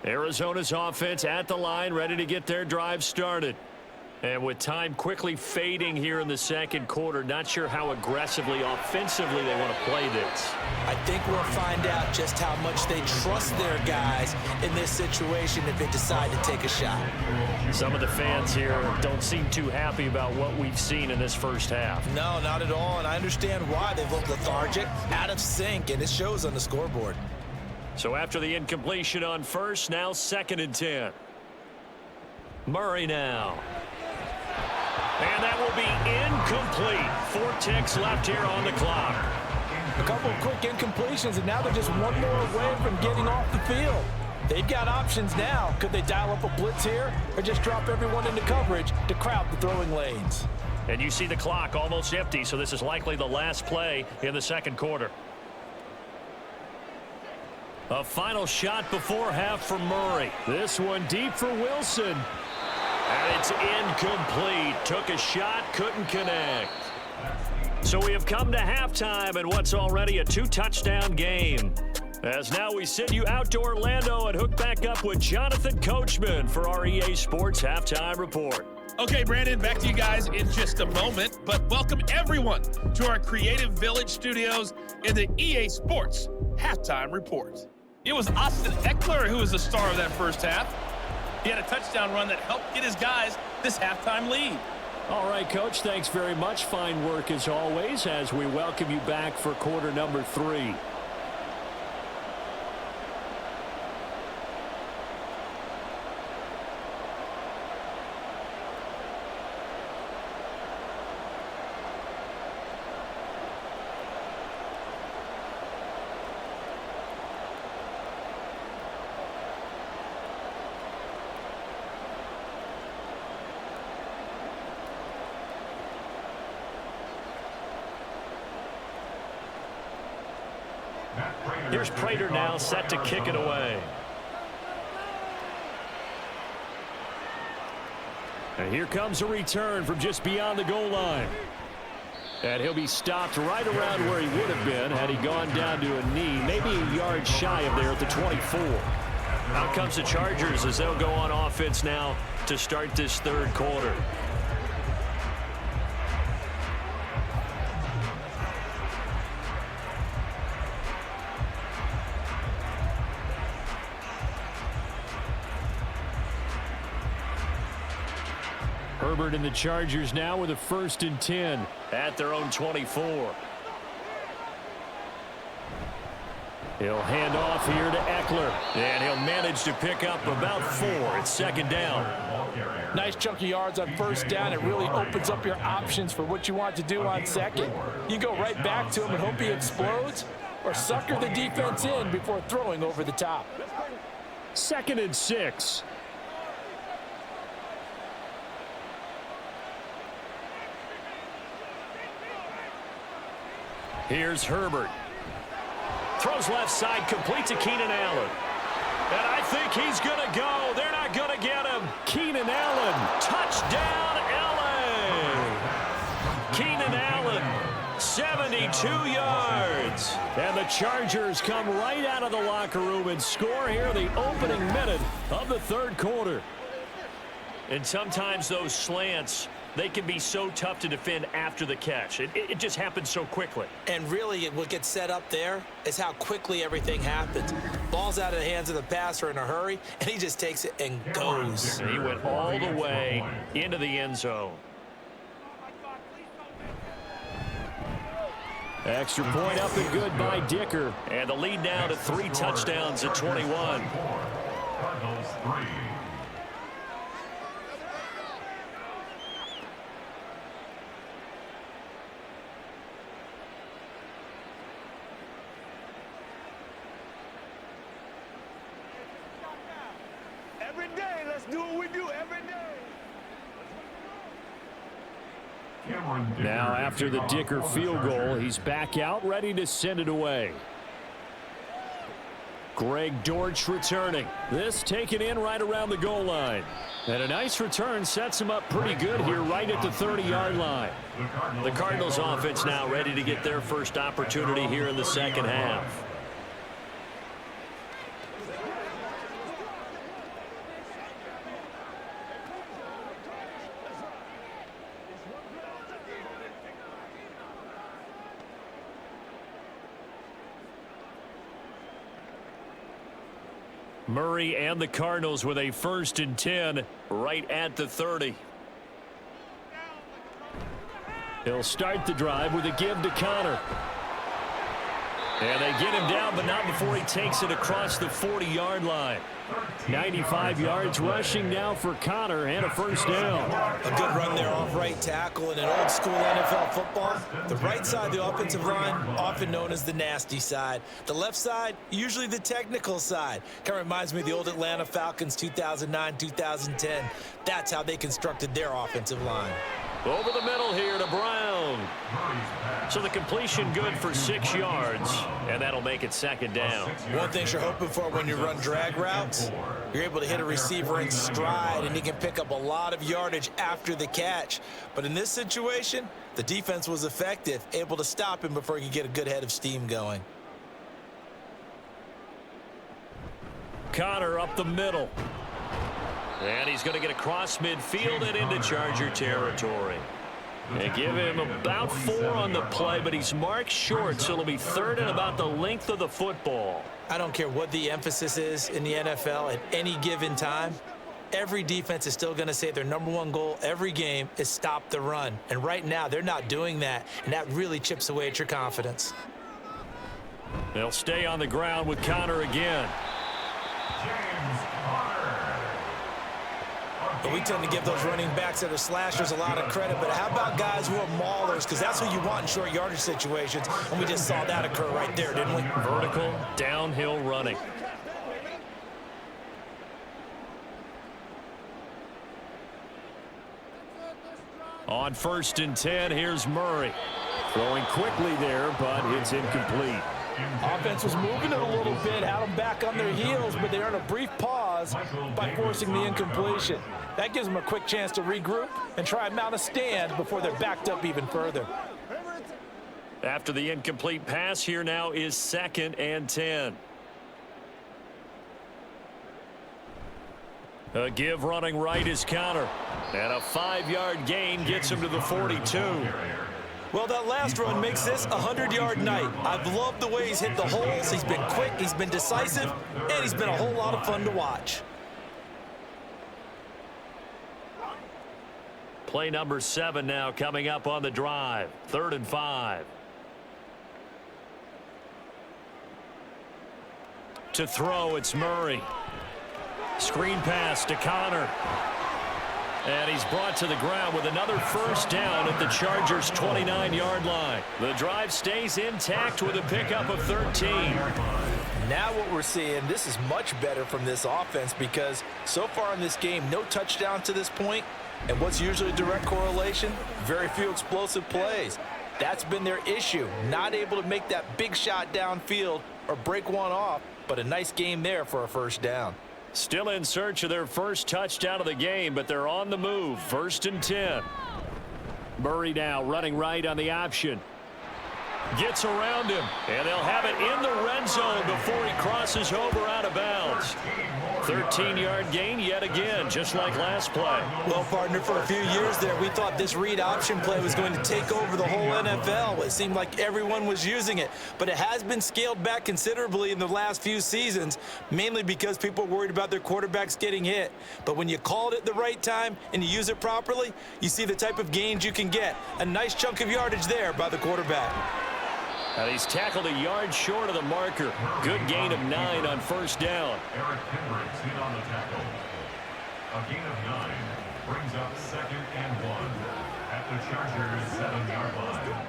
Arizona's offense at the line, ready to get their drive started. And with time quickly fading here in the second quarter, not sure how aggressively, offensively they want to play this. I think we'll find out just how much they trust their guys in this situation if they decide to take a shot. Some of the fans here don't seem too happy about what we've seen in this first half. No, not at all, and I understand why. They look lethargic, out of sync, and it shows on the scoreboard. So after the incompletion on first, now 2nd and 10. Murray now. And that will be incomplete. 4 ticks left here on the clock. A couple of quick incompletions, and now they're just one more away from getting off the field. They've got options now. Could they dial up a blitz here or just drop everyone into coverage to crowd the throwing lanes? And you see the clock almost empty, so this is likely the last play in the second quarter. A final shot before half for Murray. This one deep for Wilson. And it's incomplete. Took a shot, couldn't connect. So we have come to halftime in what's already a 2-touchdown game. As now we send you out to Orlando and hook back up with Jonathan Coachman for our EA Sports Halftime Report. Okay, Brandon, back to you guys in just a moment, but welcome everyone to our Creative Village studios in the EA Sports Halftime Report. It was Austin Eckler who was the star of that first half. He had a touchdown run that helped get his guys this halftime lead. All right, Coach, thanks very much. Fine work as always as we welcome you back for quarter number 3. Here's Prater now set to kick it away. And here comes a return from just beyond the goal line. And he'll be stopped right around where he would have been had he gone down to a knee, maybe a yard shy of there at the 24. Out comes the Chargers as they'll go on offense now to start this third quarter. Herbert and the Chargers now with a 1st and 10 at their own 24. He'll hand off here to Eckler. And he'll manage to pick up about 4. It's 2nd down. Nice chunk of yards on first down. It really opens up your options for what you want to do on second. You go right back to him and hope he explodes, or sucker the defense in before throwing over the top. 2nd and 6. Here's Herbert. Throws left side, complete to Keenan Allen. And I think he's going to go. They're not going to get him. Keenan Allen. Touchdown, L.A. Keenan Allen, 72 yards. And the Chargers come right out of the locker room and score here the opening minute of the third quarter. And sometimes those slants, they can be so tough to defend after the catch. It just happens so quickly. And really, what gets set up there is how quickly everything happens. Ball's out of the hands of the passer in a hurry, and he just takes it and goes. He went all the way into the end zone. Extra point up and good by Dicker. And the lead now to 3 touchdowns at 21. Cardinals 3. Every day, let's do what we do every day. Now after the Dicker field goal, he's back out, ready to send it away. Greg Dortch returning. This taken in right around the goal line. And a nice return sets him up pretty good here right at the 30-yard line. The Cardinals offense now ready to get their first opportunity here in the second half. Murray and the Cardinals with a 1st and 10 right at the 30. He'll start the drive with a give to Connor. And they get him down, but not before he takes it across the 40-yard line. 95 yards rushing now for Connor and a 1st down. A good run there off right tackle in an old school NFL football. The right side of the offensive line, often known as the nasty side. The left side, usually the technical side. Kind of reminds me of the old Atlanta Falcons 2009-2010. That's how they constructed their offensive line. Over the middle here to Brown. So the completion good for 6 yards, and that'll make it 2nd down. One thing you're hoping for when you run drag routes, you're able to hit a receiver in stride, and he can pick up a lot of yardage after the catch. But in this situation, the defense was effective, able to stop him before he could get a good head of steam going. Connor up the middle. And he's going to get across midfield and into Charger territory. They give him about 4 on the play, but he's marked short, so it'll be 3rd and about the length of the football. I don't care what the emphasis is in the NFL at any given time. Every defense is still going to say their #1 goal every game is stop the run. And right now, they're not doing that, and that really chips away at your confidence. They'll stay on the ground with Connor again. But we tend to give those running backs that are slashers a lot of credit. But how about guys who are maulers? Because that's what you want in short yardage situations. And we just saw that occur right there, didn't we? Vertical, downhill running. On 1st and 10, here's Murray. Throwing quickly there, but it's incomplete. Offense was moving it a little bit, had them back on their heels, but they earned a brief pause by forcing the incompletion. That gives them a quick chance to regroup and try and mount a stand before they're backed up even further. After the incomplete pass, here now is 2nd and 10. A give running right is Connor. And a 5-yard gain gets him to the 42. Well, that last run makes this a 100-yard night. I've loved the way he's hit the holes. He's been quick, he's been decisive, and he's been a whole lot of fun to watch. Play number 7 now coming up on the drive. 3rd and 5. To throw, it's Murray. Screen pass to Connor. And he's brought to the ground with another 1st down at the Chargers' 29-yard line. The drive stays intact with a pickup of 13. Now what we're seeing, this is much better from this offense because so far in this game, no touchdown to this point. And what's usually a direct correlation? Very few explosive plays. That's been their issue. Not able to make that big shot downfield or break one off, but a nice game there for a 1st down. Still in search of their first touchdown of the game, but they're on the move. 1st and 10. Murray now running right on the option. Gets around him, and they'll have it in the red zone before he crosses over out of bounds. 13-yard gain yet again, just like last play. Well, partner, for a few years there, we thought this read option play was going to take over the whole NFL. It seemed like everyone was using it, but it has been scaled back considerably in the last few seasons, mainly because people are worried about their quarterbacks getting hit. But when you call it at the right time and you use it properly, you see the type of gains you can get. A nice chunk of yardage there by the quarterback. And he's tackled a yard short of the marker. Good gain of 9 on first down. Eric Hendricks in on the tackle. A gain of 9 brings up 2nd and 1 at the Chargers' 7-yard line.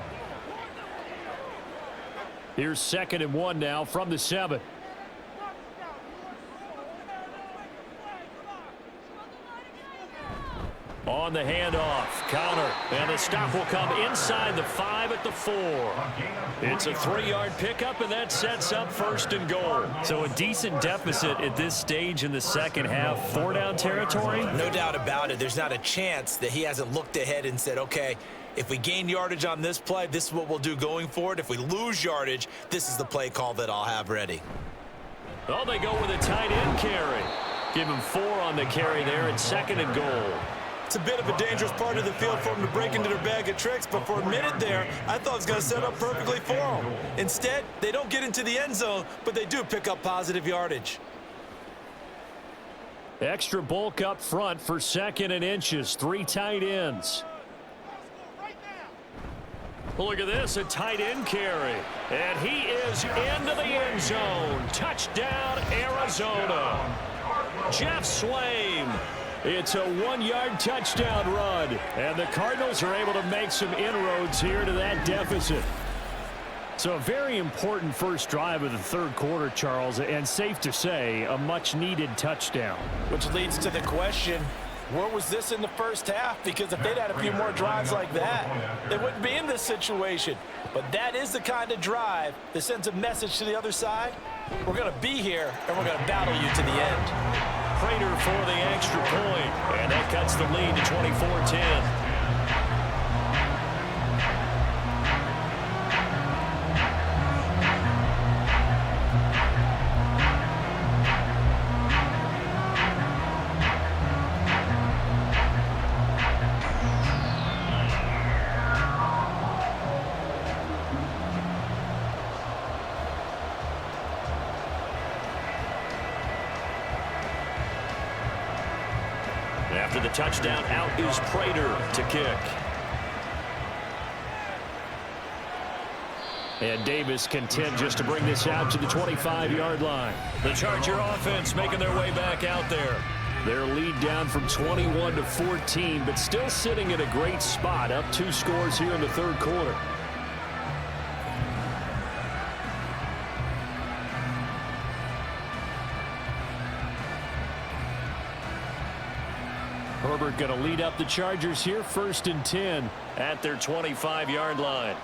Here's 2nd and 1 now from the 7. On the handoff, counter, and the stop will come inside the 5 at the 4. It's a 3-yard pickup, and that sets up 1st and goal. So a decent deficit at this stage in the second half. 4-down territory? No doubt about it. There's not a chance that he hasn't looked ahead and said, okay, if we gain yardage on this play, this is what we'll do going forward. If we lose yardage, this is the play call that I'll have ready. Oh, they go with a tight end carry. Give him 4 on the carry there at 2nd and goal. It's a bit of a dangerous part of the field for them to break into their bag of tricks, but for a minute there, I thought it was going to set up perfectly for them. Instead, they don't get into the end zone, but they do pick up positive yardage. Extra bulk up front for 2nd and inches. 3 tight ends. Look at this, a tight end carry. And he is into the end zone. Touchdown, Arizona. Jeff Swaim. It's a 1-yard touchdown run, and the Cardinals are able to make some inroads here to that deficit. So a very important first drive of the third quarter, Charles, and safe to say, a much-needed touchdown. Which leads to the question, where was this in the first half? Because if they'd had a few more drives like that, they wouldn't be in this situation. But that is the kind of drive that sends a message to the other side. We're going to be here, and we're going to battle you to the end. Prater for the extra point, and that cuts the lead to 24-10. After the touchdown, out is Prater to kick. And Davis content just to bring this out to the 25-yard line. The Charger offense making their way back out there. Their lead down from 21 to 14, but still sitting at a great spot, up 2 scores here in the third quarter. Herbert going to lead up the Chargers here, 1st and 10 at their 25-yard line.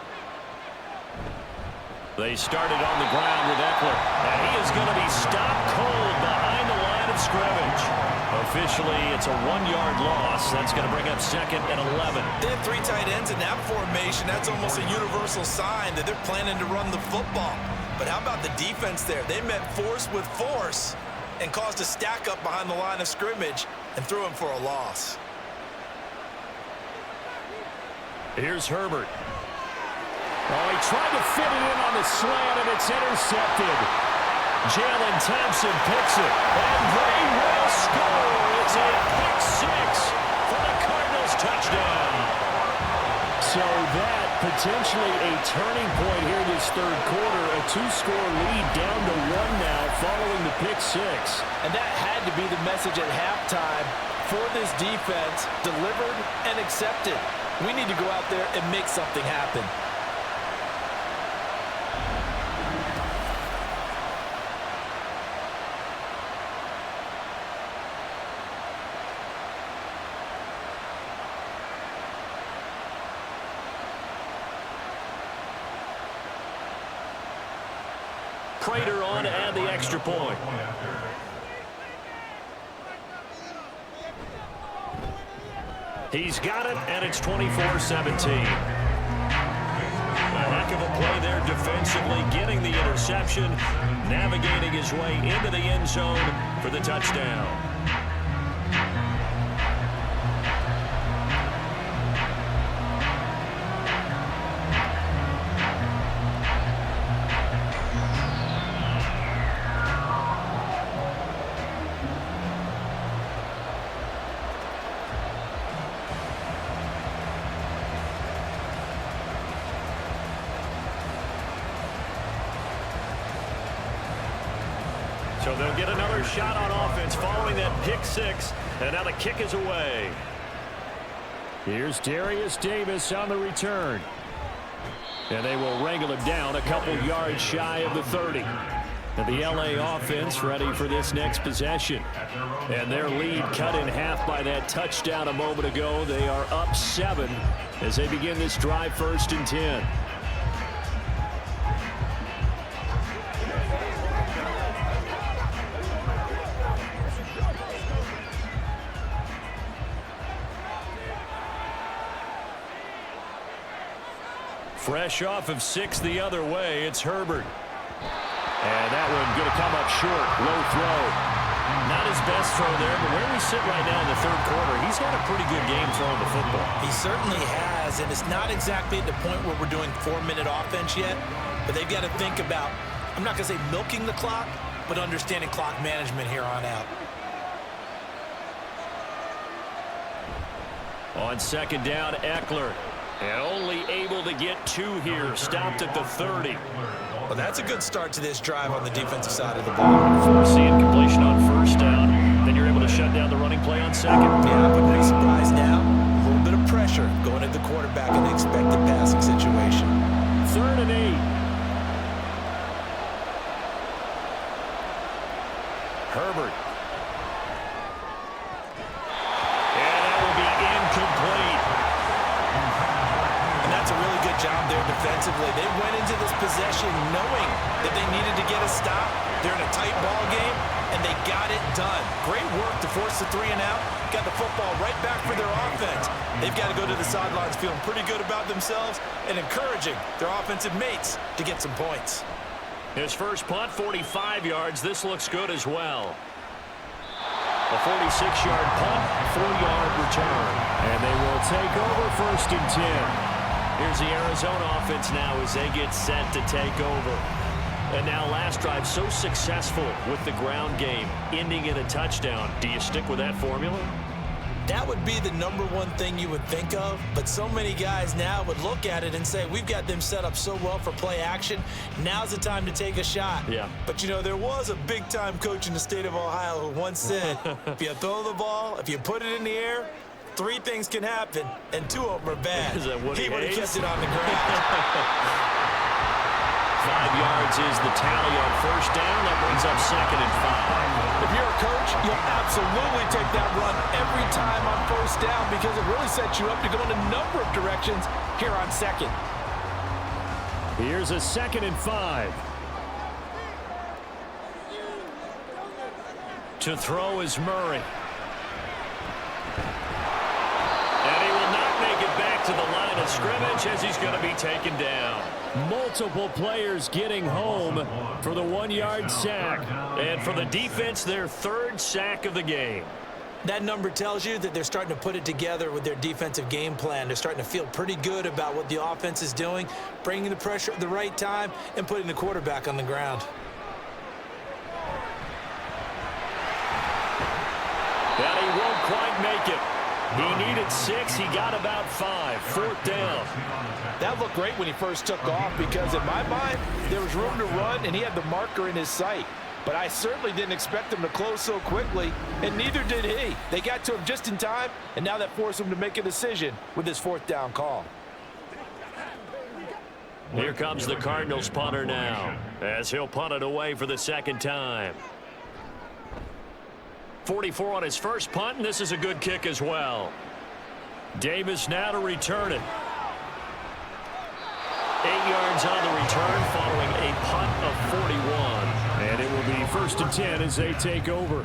They started on the ground with Eckler, and he is going to be stopped cold behind the line of scrimmage. Officially, it's a 1-yard loss. That's going to bring up 2nd and 11. They have 3 tight ends in that formation. That's almost a universal sign that they're planning to run the football. But how about the defense there? They met force with force and caused a stack up behind the line of scrimmage and threw him for a loss. Here's Herbert. Oh, he tried to fit it in on the slant, and it's intercepted. Jalen Thompson picks it, and they will score. It's a pick 6 for the Cardinals touchdown. So that potentially a turning point here this third quarter. A 2-score lead down to 1 now following the pick 6. And that had to be the message at halftime for this defense, delivered and accepted. We need to go out there and make something happen. Prater on to add the extra point. He's got it, and it's 24-17. A heck of a play there defensively, getting the interception, navigating his way into the end zone for the touchdown. So they'll get another shot on offense following that pick six, and now the kick is away. Here's Darius Davis on the return. And they will wrangle him down a couple yards shy of the 30. And the LA offense ready for this next possession. And their lead cut in half by that touchdown a moment ago. They are up 7 as they begin this drive, 1st and 10. Fresh off of 6 the other way, it's Herbert. And that one going to come up short, low throw. Not his best throw there, but where we sit right now in the 3rd quarter, he's had a pretty good game throwing the football. He certainly has, and it's not exactly at the point where we're doing 4-minute offense yet, but they've got to think about, I'm not going to say milking the clock, but understanding clock management here on out. On 2nd down, Eckler. And only able to get 2 here. Stopped at the 30. Well, that's a good start to this drive on the defensive side of the ball. Force the incompletion on 1st down. Then you're able to shut down the running play on 2nd. Yeah, I wouldn't be surprised now. A little bit of pressure going at the quarterback in the expected passing situation. 3rd and 8. Herbert. And that will be incomplete. That's a really good job there defensively. They went into this possession knowing that they needed to get a stop. They're in a tight ball game, and they got it done. Great work to force the 3 and out. Got the football right back for their offense. They've got to go to the sidelines feeling pretty good about themselves and encouraging their offensive mates to get some points. His first punt, 45 yards. This looks good as well. A 46-yard punt, 4-yard return. And they will take over 1st and 10. Here's the Arizona offense now as they get set to take over. And now last drive so successful with the ground game, ending in a touchdown. Do you stick with that formula? That would be the #1 thing you would think of, but so many guys now would look at it and say, we've got them set up so well for play action. Now's the time to take a shot. Yeah. But, you know, there was a big-time coach in the state of Ohio who once said, if you throw the ball, if you put it in the air, 3 things can happen, and 2 of them are bad. Is that what he would have kept it on the ground. 5 yards is the tally on 1st down. That brings up 2nd and 5. If you're a coach, you'll absolutely take that run every time on 1st down because it really sets you up to go in a number of directions here on 2nd. Here's a 2nd and 5. To throw is Murray. And he will not make it back to the line of scrimmage as he's going to be taken down. Multiple players getting home for the 1-yard sack. And for the defense, their 3rd sack of the game. That number tells you that they're starting to put it together with their defensive game plan. They're starting to feel pretty good about what the offense is doing, bringing the pressure at the right time, and putting the quarterback on the ground. And he won't quite make it. He needed 6. He got about 5. 4th down. That looked great when he first took off because, in my mind, there was room to run, and he had the marker in his sight. But I certainly didn't expect him to close so quickly, and neither did he. They got to him just in time, and now that forced him to make a decision with his 4th down call. Here comes the Cardinals punter now, as he'll punt it away for the 2nd time. 44 on his first punt, and this is a good kick as well. Davis now to return it. 8 yards on the return following a punt of 41. And it will be 1st and 10 as they take over.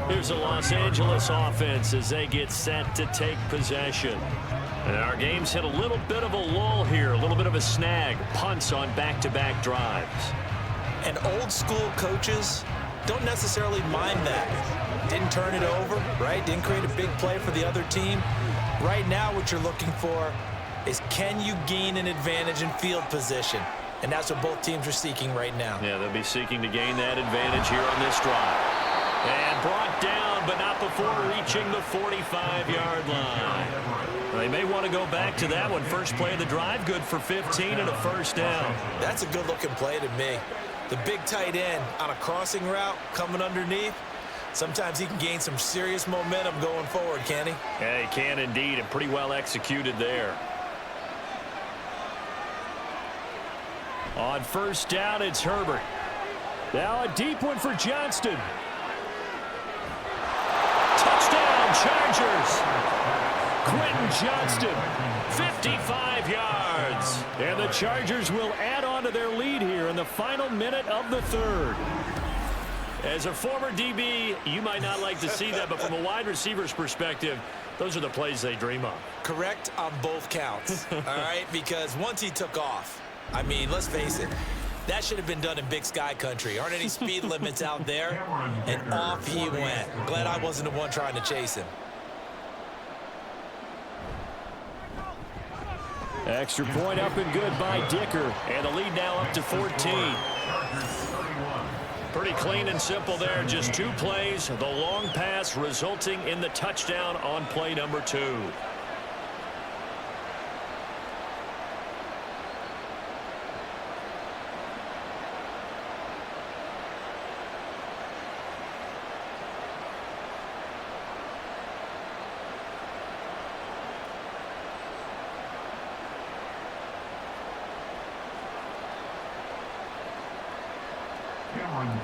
Here's the Los Angeles offense as they get set to take possession. And our game's hit a little bit of a lull here, a little bit of a snag. Punts on back-to-back drives. And old school coaches don't necessarily mind that. Didn't turn it over, right? Didn't create a big play for the other team. Right now what you're looking for is, can you gain an advantage in field position? And that's what both teams are seeking right now. Yeah, they'll be seeking to gain that advantage here on this drive. And brought down, but not before reaching the 45-yard line. They may want to go back to that one. First play of the drive, good for 15 and a first down. That's a good-looking play to me. The big tight end on a crossing route coming underneath. Sometimes he can gain some serious momentum going forward, can he? Yeah, he can indeed, and pretty well executed there. On first down, it's Herbert. Now a deep one for Johnston. Touchdown, Chargers. Quentin Johnston, 55 yards. And the Chargers will add on to their lead here in the final minute of the third. As a former DB, you might not like to see that, but from a wide receiver's perspective, those are the plays they dream of. Correct on both counts, all right? Because once he took off, I mean, let's face it, that should have been done in Big Sky country. Aren't any speed limits out there? And off he went. Glad I wasn't the one trying to chase him. Extra point up and good by Dicker. And the lead now up to 14. Pretty clean and simple there. Just two plays. The long pass resulting in the touchdown on play number 2.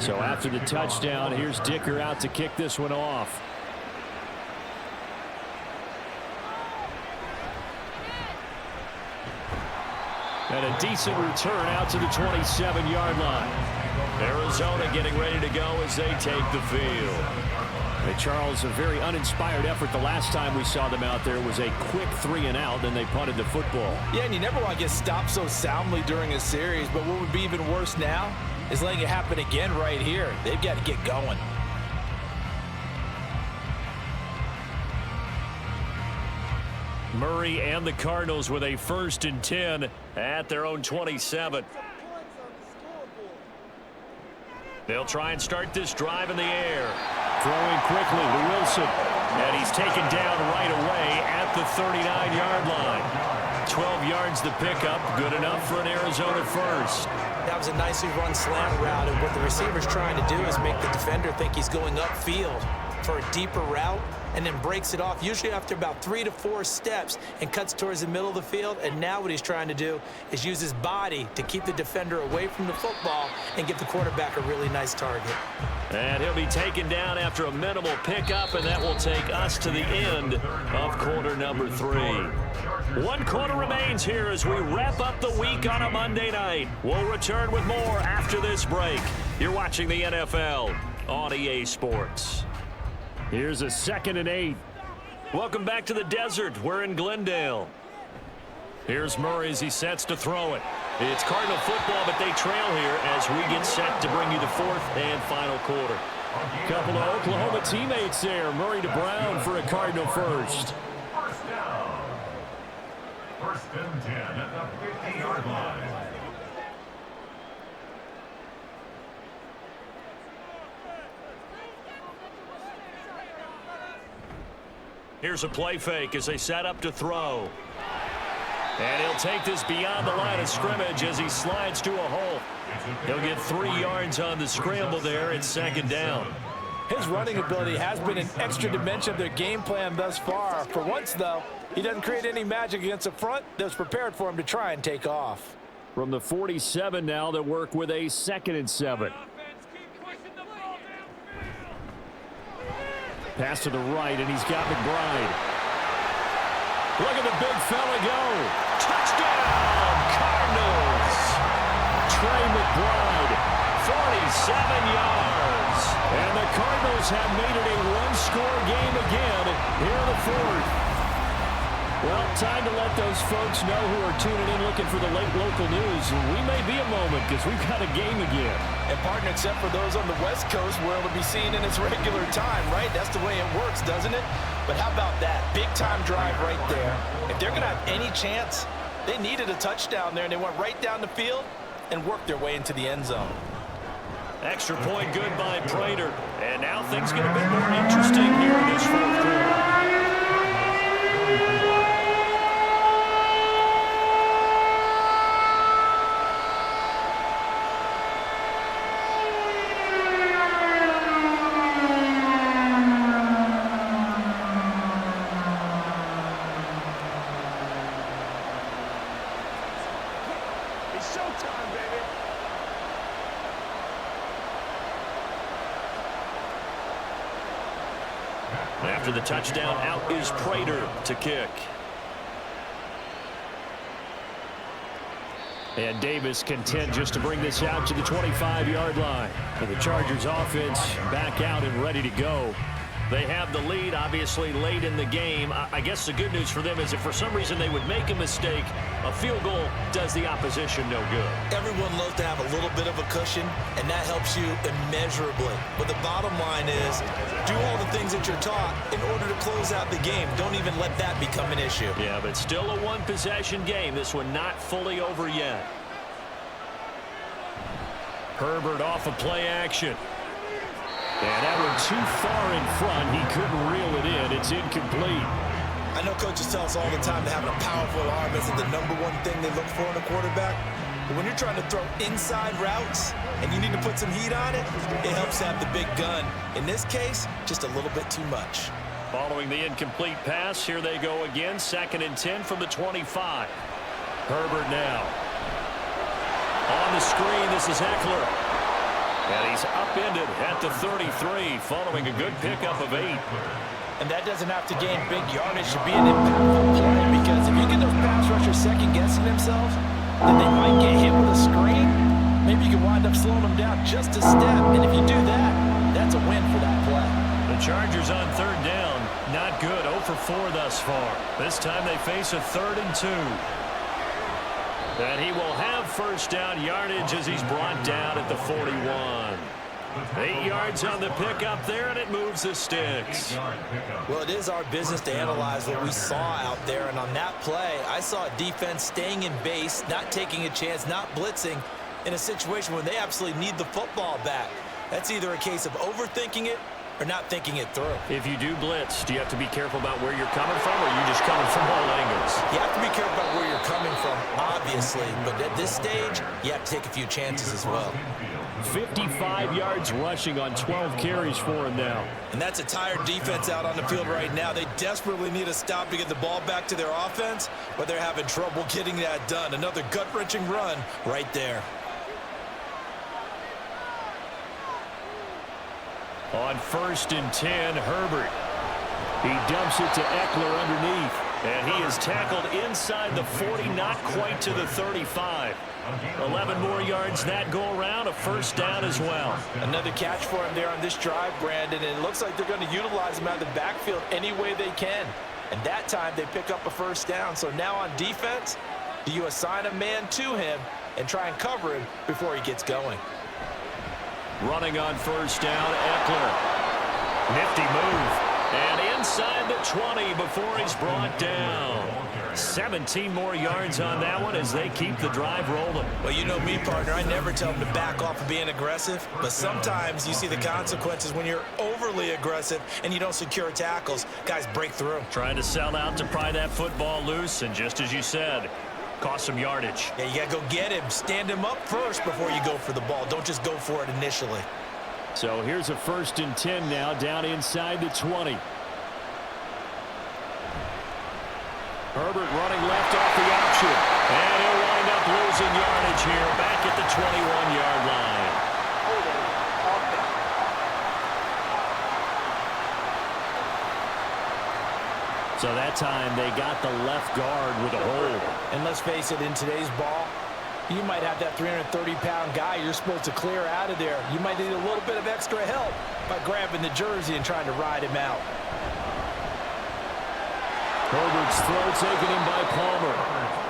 So after the touchdown, here's Dicker out to kick this one off. And a decent return out to the 27-yard line. Arizona getting ready to go as they take the field. Hey, Charles, a very uninspired effort. The last time we saw them out there was a quick 3-and-out, then they punted the football. Yeah, and you never want to get stopped so soundly during a series, but what would be even worse now is letting it happen again right here. They've got to get going. Murray and the Cardinals with a 1st and 10 at their own 27. They'll try and start this drive in the air. Throwing quickly to Wilson. And he's taken down right away at the 39-yard line. 12 yards the pickup, good enough for an Arizona first. That was a nicely run slant route, and what the receiver's trying to do is make the defender think he's going upfield for a deeper route, and then breaks it off, usually after about 3 to 4 steps, and cuts towards the middle of the field. And now what he's trying to do is use his body to keep the defender away from the football and give the quarterback a really nice target. And he'll be taken down after a minimal pickup, and that will take us to the end of quarter number 3. 1 quarter remains here as we wrap up the week on a Monday night. We'll return with more after this break. You're watching the NFL on EA Sports. Here's a 2nd and 8. Welcome back to the desert. We're in Glendale. Here's Murray as he sets to throw it. It's Cardinal football, but they trail here as we get set to bring you the 4th and final quarter. Couple of Oklahoma teammates there. Murray to Brown for a Cardinal first. First down. 1st and 10 at the 50-yard line. Here's a play fake as they set up to throw. And he'll take this beyond the line of scrimmage as he slides to a hole. He'll get 3 yards on the scramble there. It's 2nd down. His running ability has been an extra dimension of their game plan thus far. For once, though, he doesn't create any magic against the front that was prepared for him to try and take off. From the 47 now, they'll work with a 2nd and 7. Pass to the right, and he's got McBride. Look at the big fella go. Touchdown, Cardinals. Trey McBride, 47 yards. And the Cardinals have made it a 1-score game again here in the 4th. Well, time to let those folks know who are tuning in looking for the late local news. We may be a moment because we've got a game again. And partner, except for those on the West Coast, where it'll be seen in its regular time, right? That's the way it works, doesn't it? But how about that? Big-time drive right there. If they're going to have any chance, they needed a touchdown there, and they went right down the field and worked their way into the end zone. Extra point good by Prater. And now things get a bit more interesting here in this fourth quarter. It's showtime, baby. After the touchdown, out is Prater to kick. And Davis content just to bring this out to the 25-yard line. And the Chargers offense back out and ready to go. They have the lead, obviously, late in the game. I guess the good news for them is if for some reason they would make a mistake, a field goal does the opposition no good. Everyone loves to have a little bit of a cushion, and that helps you immeasurably. But the bottom line is, do all the things that you're taught in order to close out the game. Don't even let that become an issue. Yeah, but still a one-possession game. This one not fully over yet. Herbert off of play action. And that one too far in front. He couldn't reel it in. It's incomplete. I know coaches tell us all the time that having a powerful arm isn't the number one thing they look for in a quarterback. But when you're trying to throw inside routes and you need to put some heat on it, it helps to have the big gun. In this case, just a little bit too much. Following the incomplete pass, here they go again. 2nd and 10 from the 25. Herbert now. On the screen, this is Eckler. And he's upended at the 33, following a good pickup of 8. And that doesn't have to gain big yardage to be an impactful play, because if you get those pass rushers second-guessing themselves, then they might get hit with a screen. Maybe you can wind up slowing them down just a step, and if you do that, that's a win for that play. The Chargers on 3rd down, not good, 0 for 4 thus far. This time they face a 3rd and 2. And he will have first down yardage as he's brought down at the 41. 8 yards on the pickup there, and it moves the sticks. Well, it is our business to analyze what we saw out there, and on that play, I saw a defense staying in base, not taking a chance, not blitzing, in a situation where they absolutely need the football back. That's either a case of overthinking it or not thinking it through. If you do blitz, do you have to be careful about where you're coming from, or are you just coming from all angles? You have to be careful about where you're coming from, obviously, but at this stage, you have to take a few chances as well. 55 yards rushing on 12 carries for him now. And that's a tired defense out on the field right now. They desperately need a stop to get the ball back to their offense, but they're having trouble getting that done. Another gut-wrenching run right there. On 1st and 10, Herbert. He dumps it to Eckler underneath. And he is tackled inside the 40, not quite to the 35. 11 more yards that go around, a first down as well. Another catch for him there on this drive, Brandon, and it looks like they're going to utilize him out of the backfield any way they can. And that time they pick up a first down. So now on defense, do you assign a man to him and try and cover him before he gets going? Running on first down, Eckler. Nifty move. And inside the 20 before he's brought down. 17 more yards on that one as they keep the drive rolling. Well, you know me, partner. I never tell them to back off of being aggressive. But sometimes you see the consequences when you're overly aggressive and you don't secure tackles. Guys break through. Trying to sell out to pry that football loose. And just as you said, cost some yardage. Yeah, you got to go get him. Stand him up first before you go for the ball. Don't just go for it initially. So here's a 1st and 10 now down inside the 20. Herbert running left off the option. And he'll wind up losing yardage here back at the 21-yard line. So that time they got the left guard with a hold. And let's face it, in today's ball, you might have that 330-pound guy you're supposed to clear out of there. You might need a little bit of extra help by grabbing the jersey and trying to ride him out. Herbert's throw taken in by Palmer.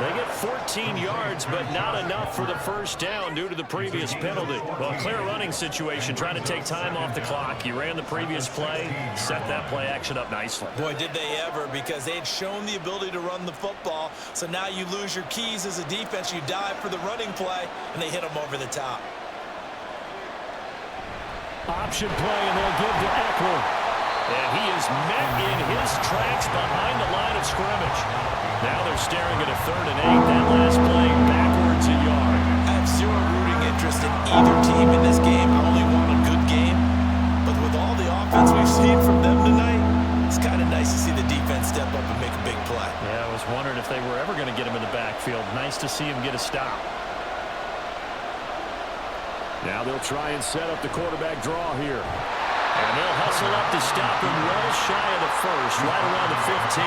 They get 14 yards, but not enough for the first down due to the previous penalty. Well, clear running situation, trying to take time off the clock. You ran the previous play, set that play action up nicely. Boy, did they ever, because they had shown the ability to run the football. So now you lose your keys as a defense. You dive for the running play, and they hit them over the top. Option play, and they'll give to Eckler. And he is met in his tracks behind the line of scrimmage. Now they're staring at a 3rd and 8. That last play backwards a yard. I have zero rooting interest in either team in this game. I only want a good game. But with all the offense we've seen from them tonight, it's kind of nice to see the defense step up and make a big play. Yeah, I was wondering if they were ever going to get him in the backfield. Nice to see him get a stop. Now they'll try and set up the quarterback draw here. And they'll hustle up to stop him well shy of the first, right around the 15.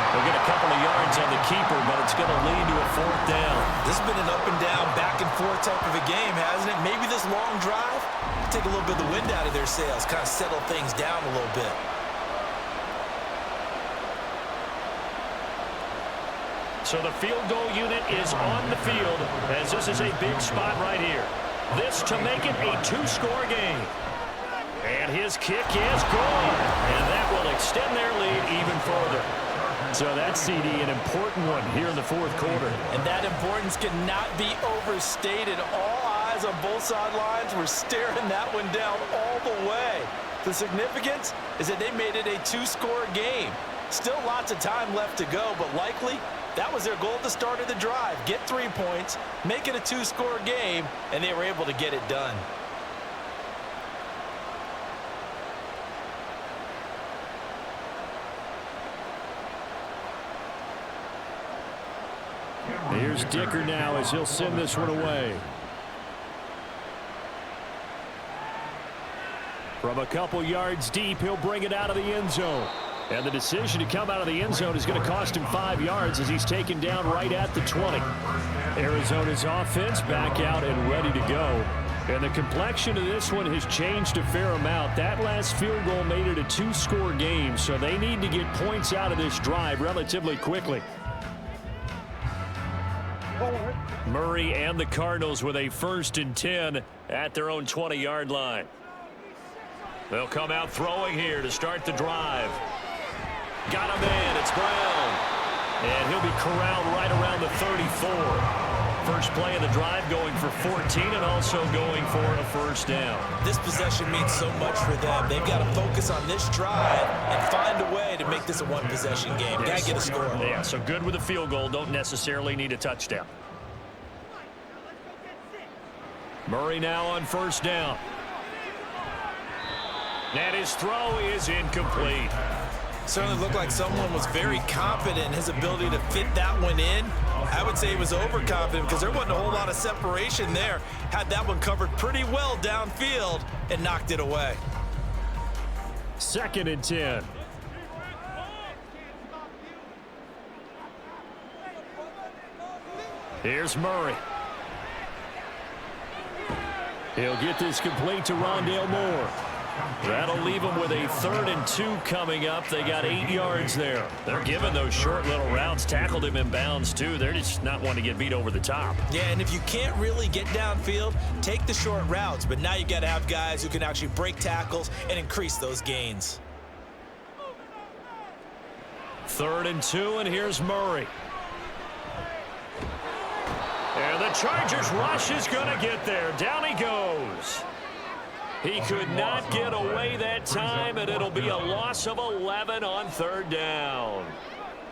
They'll get a couple of yards on the keeper, but it's going to lead to a 4th down. This has been an up-and-down, back-and-forth type of a game, hasn't it? Maybe this long drive take a little bit of the wind out of their sails, kind of settle things down a little bit. So the field goal unit is on the field, as this is a big spot right here. This to make it a 2-score game. And his kick is good. And that will extend their lead even further. So that's, CD, an important one here in the 4th quarter. And that importance cannot be overstated. All eyes on both sidelines were staring that one down all the way. The significance is that they made it a 2-score game. Still lots of time left to go, but likely that was their goal at the start of the drive. Get 3 points, make it a 2-score game, and they were able to get it done. Here's Dicker now as he'll send this one away. From a couple yards deep, he'll bring it out of the end zone. And the decision to come out of the end zone is going to cost him 5 yards as he's taken down right at the 20. Arizona's offense back out and ready to go. And the complexion of this one has changed a fair amount. That last field goal made it a 2-score game, so they need to get points out of this drive relatively quickly. Murray and the Cardinals with a 1st and 10 at their own 20-yard line. They'll come out throwing here to start the drive. Got him in. It's Brown. And he'll be corralled right around the 34. First play of the drive going for 14 and also going for a 1st down. This possession means so much for them. They've got to focus on this drive and find a way to make this a 1-possession game. Got to get a score. Yeah, so good with a field goal. Don't necessarily need a touchdown. Murray now on 1st down. And his throw is incomplete. Certainly looked like someone was very confident in his ability to fit that one in. I would say he was overconfident because there wasn't a whole lot of separation there. Had that one covered pretty well downfield and knocked it away. 2nd and 10. Here's Murray. He'll get this complete to Rondale Moore. That'll leave them with a 3rd and 2 coming up. They got 8 yards there. They're giving those short little routes. Tackled him in bounds, too. They're just not wanting to get beat over the top. Yeah, and if you can't really get downfield, take the short routes. But now you got to have guys who can actually break tackles and increase those gains. 3rd and 2, and here's Murray. And the Chargers rush is going to get there. Down he goes. He could not get away that time, and it'll be a loss of 11 on 3rd down.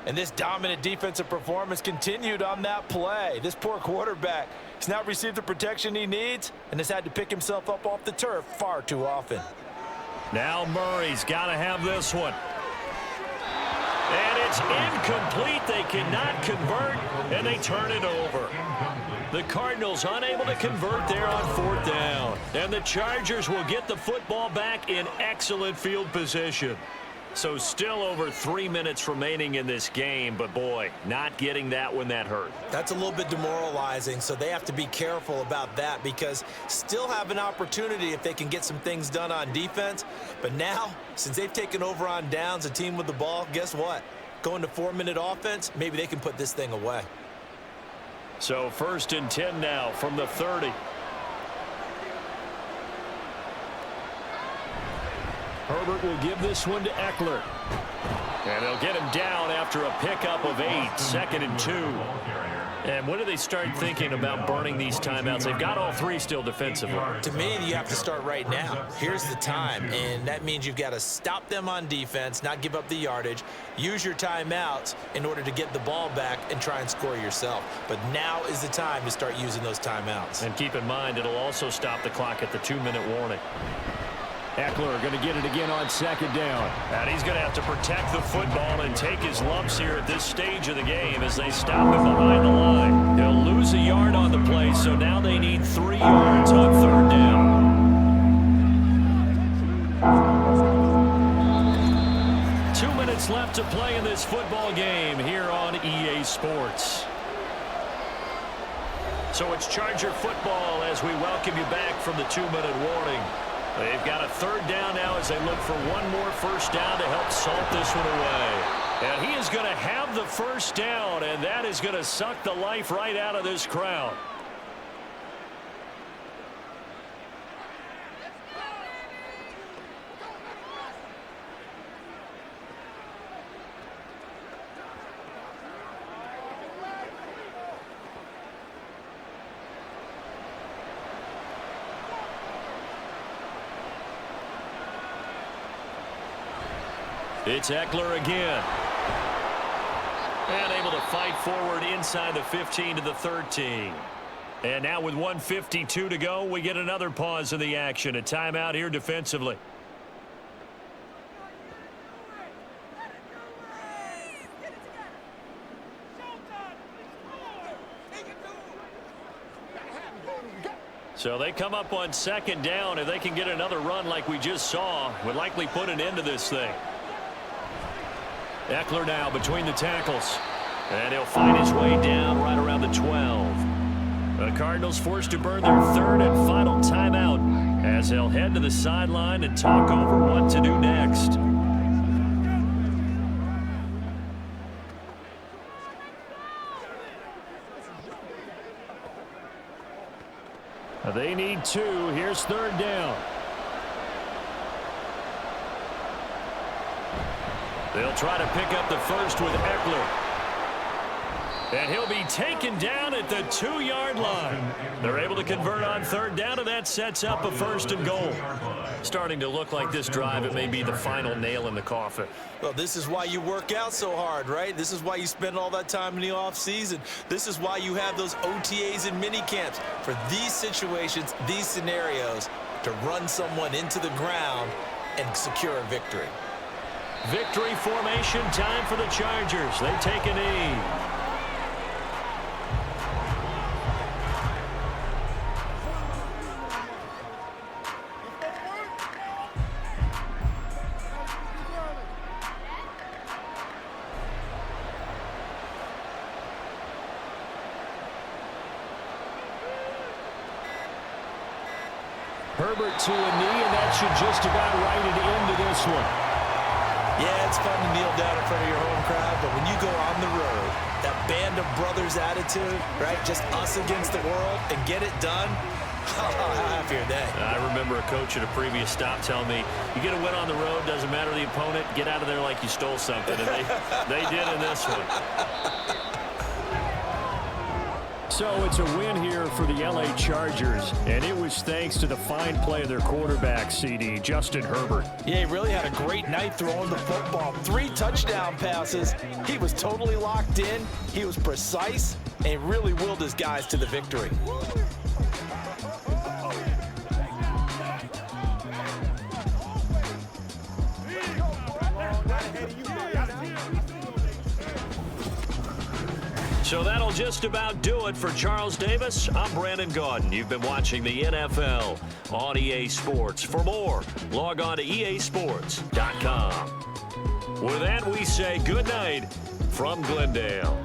And this dominant defensive performance continued on that play. This poor quarterback has not received the protection he needs and has had to pick himself up off the turf far too often. Now Murray's got to have this one. And it's incomplete. They cannot convert, and they turn it over. The Cardinals unable to convert there on 4th down. And the Chargers will get the football back in excellent field position. So still over 3 minutes remaining in this game, but boy, not getting that one that hurt. That's a little bit demoralizing, so they have to be careful about that because still have an opportunity if they can get some things done on defense. But now, since they've taken over on downs, a team with the ball, guess what? going to 4-minute offense, maybe they can put this thing away. So 1st and 10 now from the 30. Herbert will give this one to Eckler. And they'll get him down after a pickup of 8, 2nd and 2. And when do they start thinking about burning these timeouts? They've got all 3 still defensively. To me, you have to start right now. Here's the time, and that means you've got to stop them on defense, not give up the yardage, use your timeouts in order to get the ball back and try and score yourself. But now is the time to start using those timeouts. And keep in mind, it'll also stop the clock at the 2-minute warning. Eckler going to get it again on 2nd down. And he's going to have to protect the football and take his lumps here at this stage of the game as they stop him behind the line. They'll lose a yard on the play, so now they need 3 yards on 3rd down. Two minutes left to play in this football game here on EA Sports. So it's Charger football as we welcome you back from the 2-minute warning. They've got a 3rd down now as they look for one more 1st down to help salt this one away. And he is going to have the 1st down, and that is going to suck the life right out of this crowd. It's Eckler again. And able to fight forward inside the 15 to the 13. And now with 1:52 to go, we get another pause in the action. A timeout here defensively. So they come up on 2nd down. If they can get another run like we just saw, would likely put an end to this thing. Eckler now between the tackles. And he'll find his way down right around the 12. The Cardinals forced to burn their 3rd and final timeout as they'll head to the sideline and talk over what to do next. They need 2. Here's 3rd down. They'll try to pick up the 1st with Eckler. And he'll be taken down at the 2-yard line. They're able to convert on 3rd down, and that sets up a 1st and goal. Starting to look like this drive, it may be the final nail in the coffin. Well, this is why you work out so hard, right? This is why you spend all that time in the offseason. This is why you have those OTAs and mini camps for these situations, these scenarios, to run someone into the ground and secure a victory. Victory formation time for the Chargers. They take a knee. Herbert to a knee, and that should just about write it into this one. Yeah, it's fun to kneel down in front of your home crowd, but when you go on the road, that band of brothers attitude, right, just us against the world, and get it done, how happy are they? I remember a coach at a previous stop telling me, you get a win on the road, doesn't matter the opponent, get out of there like you stole something, and they did in this one. So it's a win here for the LA Chargers, and it was thanks to the fine play of their quarterback, CD, Justin Herbert. Yeah, he really had a great night throwing the football. 3 touchdown passes. He was totally locked in. He was precise and really willed his guys to the victory. So that'll just about do it for Charles Davis. I'm Brandon Gaudin. You've been watching the NFL on EA Sports. For more, log on to easports.com. With that, we say good night from Glendale.